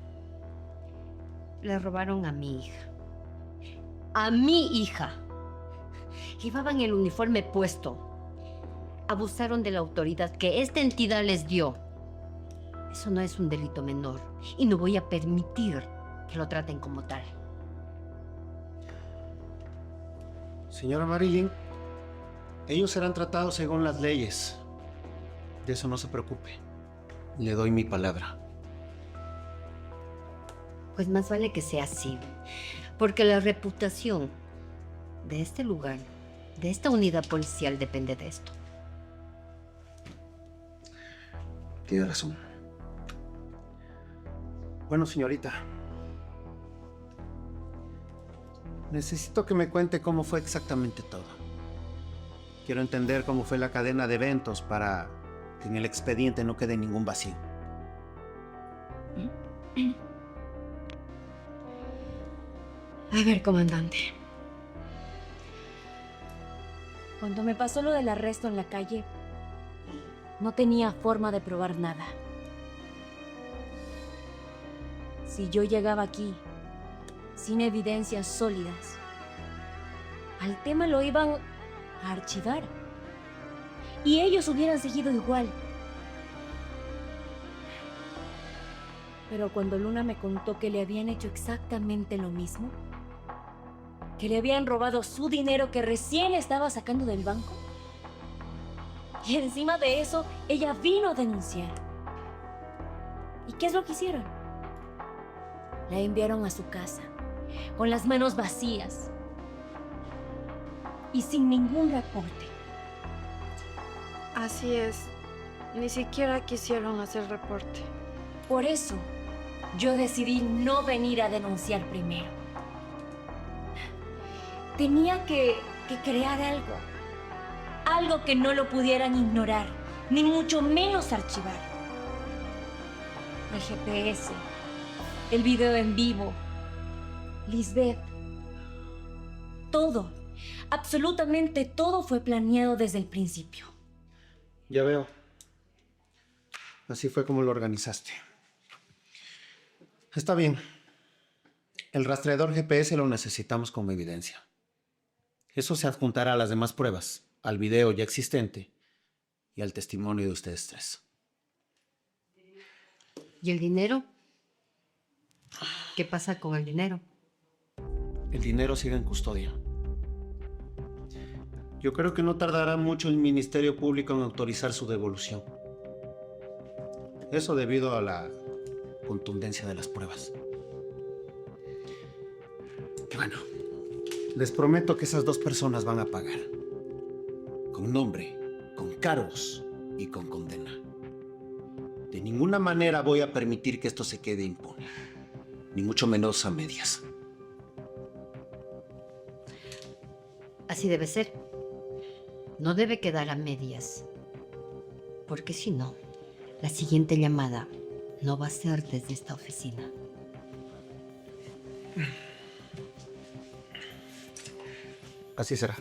Le robaron a mi hija. ¡A mi hija! Llevaban el uniforme puesto. Abusaron de la autoridad que esta entidad les dio. Eso no es un delito menor y no voy a permitir que lo traten como tal. Señora Marilyn, ellos serán tratados según las leyes. De eso no se preocupe. Le doy mi palabra. Pues más vale que sea así, porque la reputación de este lugar, de esta unidad policial, depende de esto. Tiene razón. Bueno, señorita. Necesito que me cuente cómo fue exactamente todo. Quiero entender cómo fue la cadena de eventos para que en el expediente no quede ningún vacío. A ver, comandante. Cuando me pasó lo del arresto en la calle, no tenía forma de probar nada. Si yo llegaba aquí sin evidencias sólidas, al tema lo iban a archivar. Y ellos hubieran seguido igual. Pero cuando Luna me contó que le habían hecho exactamente lo mismo, que le habían robado su dinero que recién estaba sacando del banco, y encima de eso, ella vino a denunciar. ¿Y qué es lo que hicieron? La enviaron a su casa, con las manos vacías y sin ningún reporte. Así es. Ni siquiera quisieron hacer reporte. Por eso, yo decidí no venir a denunciar primero. Tenía que crear algo. Algo que no lo pudieran ignorar, ni mucho menos archivar. El GPS, el video en vivo, Lisbeth. Todo, absolutamente todo fue planeado desde el principio. Ya veo. Así fue como lo organizaste. Está bien. El rastreador GPS lo necesitamos como evidencia. Eso se adjuntará a las demás pruebas, al video ya existente y al testimonio de ustedes tres. ¿Y el dinero? ¿Qué pasa con el dinero? El dinero sigue en custodia. Yo creo que no tardará mucho el Ministerio Público en autorizar su devolución. Eso debido a la contundencia de las pruebas. Y bueno, les prometo que esas dos personas van a pagar. Con nombre, con cargos y con condena. De De ninguna manera voy a permitir que esto se quede impune. Ni mucho menos a medias. Así debe ser. No debe quedar a medias. Porque si no, la siguiente llamada no va a ser desde esta oficina. Así será.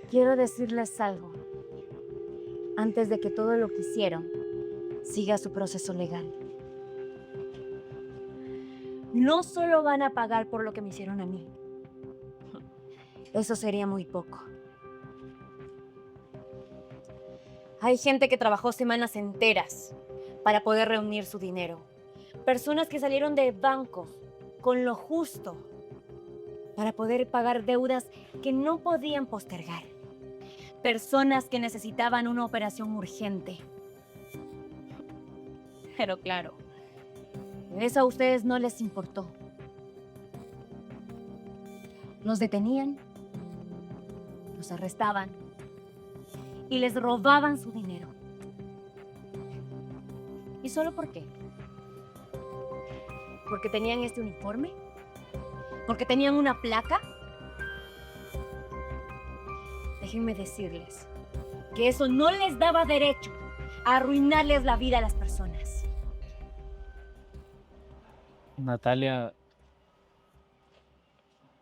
Quiero decirles algo. Antes de que todo lo que hicieron siga su proceso legal. No solo van a pagar por lo que me hicieron a mí. Eso sería muy poco. Hay gente que trabajó semanas enteras para poder reunir su dinero. Personas que salieron de bancos con lo justo para poder pagar deudas que no podían postergar. Personas que necesitaban una operación urgente. Pero claro, eso a ustedes no les importó. Los detenían, los arrestaban y les robaban su dinero. ¿Y solo por qué? ¿Porque tenían este uniforme? ¿Porque tenían una placa? Déjenme decirles que eso no les daba derecho a arruinarles la vida a las personas. Natalia,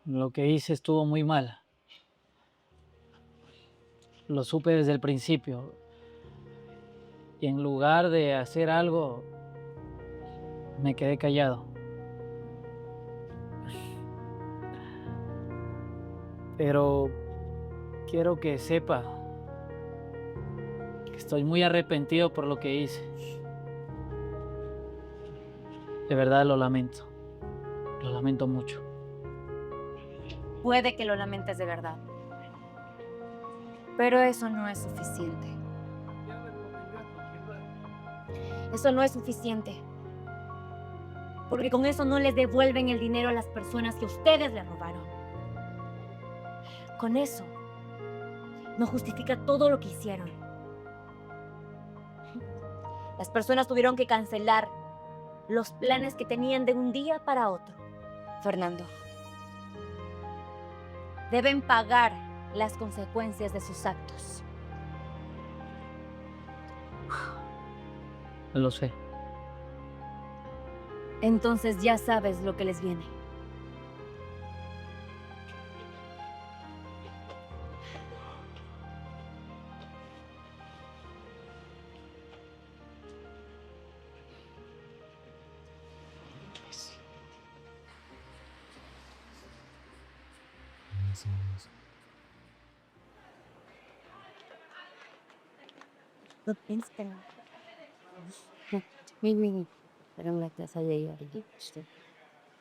lo que hice estuvo muy mal. Lo supe desde el principio. Y en lugar de hacer algo, me quedé callado. Pero quiero que sepa que estoy muy arrepentido por lo que hice. De verdad lo lamento. Lo lamento mucho. Puede que lo lamentes de verdad. Pero eso no es suficiente. Eso no es suficiente. Porque con eso no les devuelven el dinero a las personas que ustedes le robaron. Con eso no justifica todo lo que hicieron. Las personas tuvieron que cancelar los planes que tenían de un día para otro. Fernando, deben pagar las consecuencias de sus actos. Lo sé. Entonces ya sabes lo que les viene.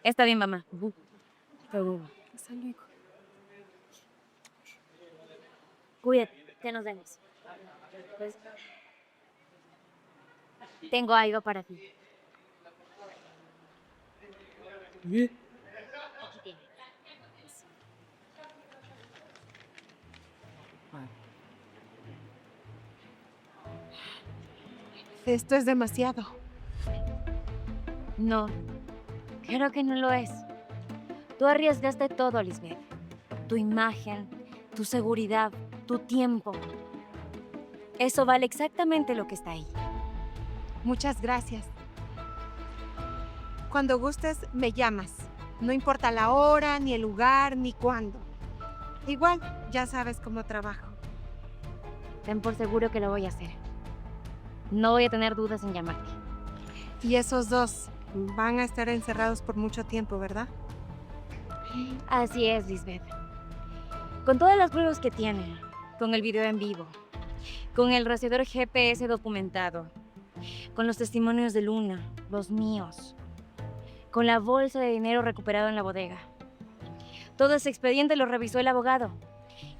Está bien, mamá. Cuídate, ya nos vemos. Tengo algo para ti. Aquí tienes. Esto es demasiado. No, creo que no lo es. Tú arriesgaste todo, Lisbeth. Tu imagen, tu seguridad, tu tiempo. Eso vale exactamente lo que está ahí. Muchas gracias. Cuando gustes, me llamas. No importa la hora, ni el lugar, ni cuándo. Igual, ya sabes cómo trabajo. Ten por seguro que lo voy a hacer. No voy a tener dudas en llamarte. Y esos dos, Van a estar encerrados por mucho tiempo, ¿verdad? Así es, Lisbeth. Con todas las pruebas que tienen, con el video en vivo, con el rastreador GPS documentado, con los testimonios de Luna, los míos, con la bolsa de dinero recuperado en la bodega. Todo ese expediente lo revisó el abogado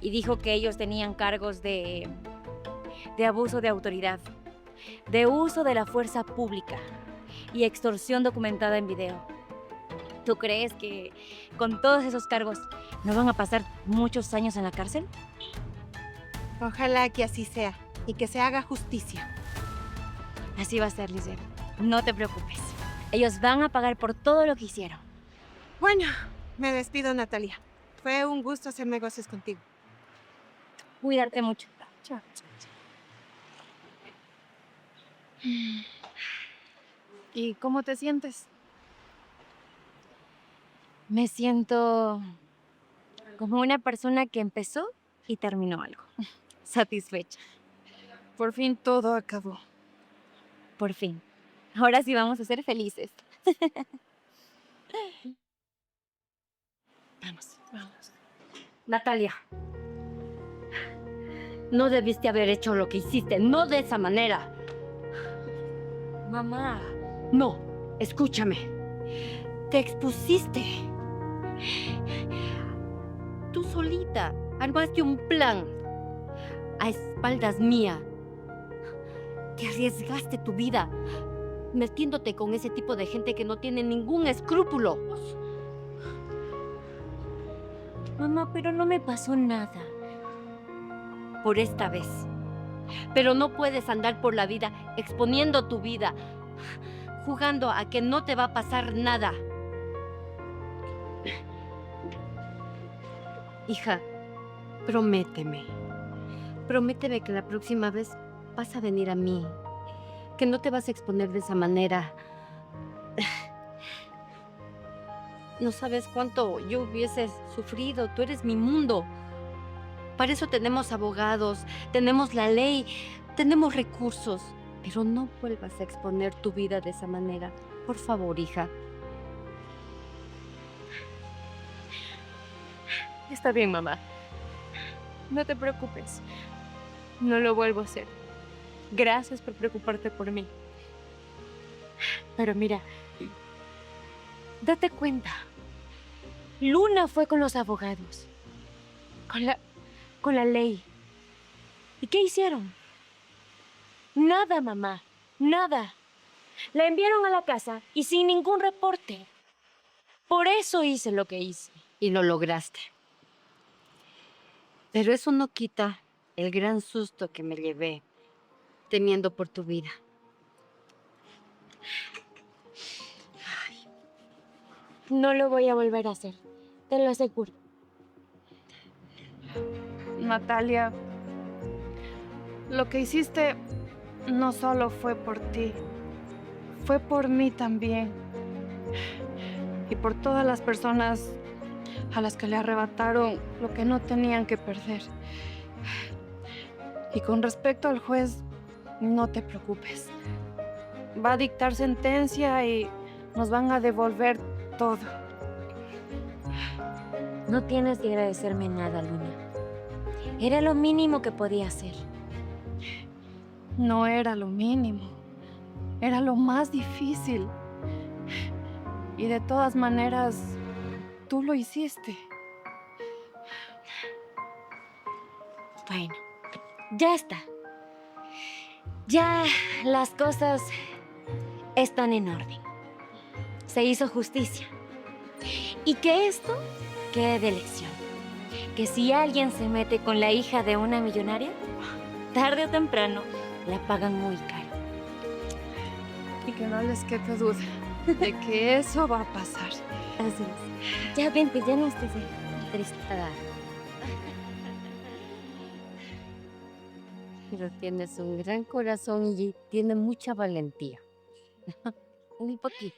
y dijo que ellos tenían cargos de abuso de autoridad, de uso de la fuerza pública y extorsión documentada en video. ¿Tú crees que con todos esos cargos no van a pasar muchos años en la cárcel? Ojalá que así sea y que se haga justicia. Así va a ser, Lisbeth. No te preocupes. Ellos van a pagar por todo lo que hicieron. Bueno, me despido, Natalia. Fue un gusto hacer negocios contigo. Cuídate mucho. Chao. ¿Y cómo te sientes? Me siento como una persona que empezó y terminó algo. Satisfecha. Por fin todo acabó. Por fin. Ahora sí vamos a ser felices. Vamos. Natalia, no debiste haber hecho lo que hiciste, no de esa manera. Mamá. No, escúchame. Te expusiste. Tú solita armaste un plan a espaldas mía. Te arriesgaste tu vida metiéndote con ese tipo de gente que no tiene ningún escrúpulo. Mamá, pero no me pasó nada. Por esta vez. Pero no puedes andar por la vida exponiendo tu vida, jugando a que no te va a pasar nada. Hija, prométeme. Prométeme que la próxima vez vas a venir a mí. Que no te vas a exponer de esa manera. No sabes cuánto yo hubiese sufrido. Tú eres mi mundo. Para eso tenemos abogados, tenemos la ley, tenemos recursos. Pero no vuelvas a exponer tu vida de esa manera. Por favor, hija. Está bien, mamá. No te preocupes. No lo vuelvo a hacer. Gracias por preocuparte por mí. Pero mira, date cuenta. Luna fue con los abogados. Con la ley. ¿Y qué hicieron? Nada, mamá. Nada. La enviaron a la casa y sin ningún reporte. Por eso hice lo que hice. Y lo lograste. Pero eso no quita el gran susto que me llevé temiendo por tu vida. No lo voy a volver a hacer. Te lo aseguro. Natalia, lo que hiciste no solo fue por ti, fue por mí también. Y por todas las personas a las que le arrebataron lo que no tenían que perder. Y con respecto al juez, no te preocupes. Va a dictar sentencia y nos van a devolver todo. No tienes que agradecerme nada, Luna. Era lo mínimo que podía hacer. No era lo mínimo, era lo más difícil. Y de todas maneras, tú lo hiciste. Bueno, ya está. Ya las cosas están en orden. Se hizo justicia. Y que esto quede de lección. Que si alguien se mete con la hija de una millonaria, tarde o temprano la pagan muy caro. Y que no les quepa duda de que eso va a pasar. Así es. Ya vente, ya no estés triste. Pero tienes un gran corazón y tienes mucha valentía. Un poquito.